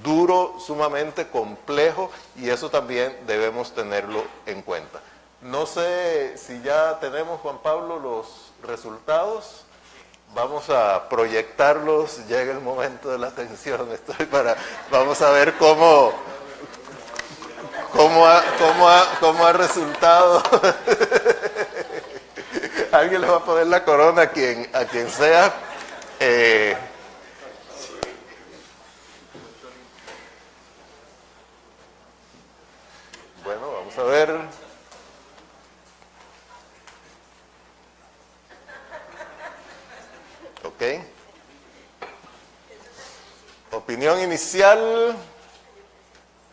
[SPEAKER 2] duro, sumamente complejo, y eso también debemos tenerlo en cuenta. No sé si ya tenemos, Juan Pablo, los resultados. Vamos a proyectarlos, llega el momento de la atención. Vamos a ver cómo ha resultado. Alguien le va a poner la corona a quien sea. Bueno, vamos a ver. Ok. Opinión inicial.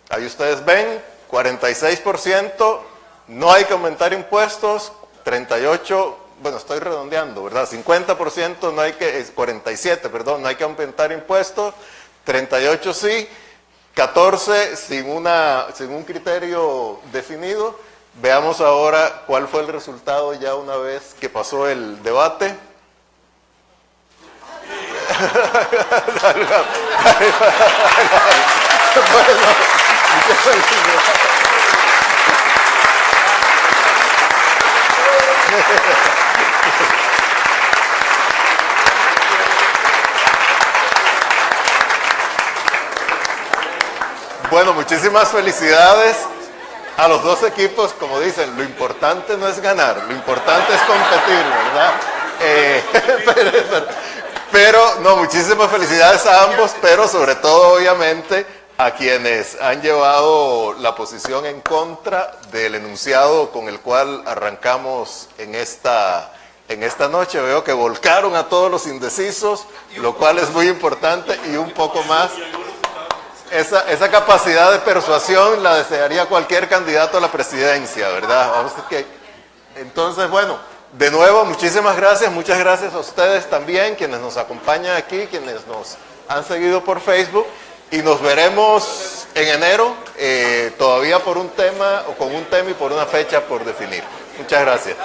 [SPEAKER 2] Ahí ustedes ven, 46%, no hay que aumentar impuestos, 38%, bueno, estoy redondeando, ¿verdad? 50% no hay que, 47%, perdón, no hay que aumentar impuestos, 38% sí, 14% sin un criterio definido. Veamos ahora cuál fue el resultado ya una vez que pasó el debate. Bueno, muchísimas felicidades a los dos equipos. Como dicen, lo importante no es ganar, lo importante es competir, ¿verdad? Pero no, muchísimas felicidades a ambos, pero sobre todo obviamente a quienes han llevado la posición en contra del enunciado con el cual arrancamos en esta noche. Veo que volcaron a todos los indecisos, lo cual es muy importante, y un poco más. Esa capacidad de persuasión la desearía cualquier candidato a la presidencia, ¿verdad? Entonces, bueno, de nuevo, muchísimas gracias. Muchas gracias a ustedes también, quienes nos acompañan aquí, quienes nos han seguido por Facebook. Y nos veremos en enero, todavía por un tema, o con un tema y por una fecha por definir. Muchas gracias.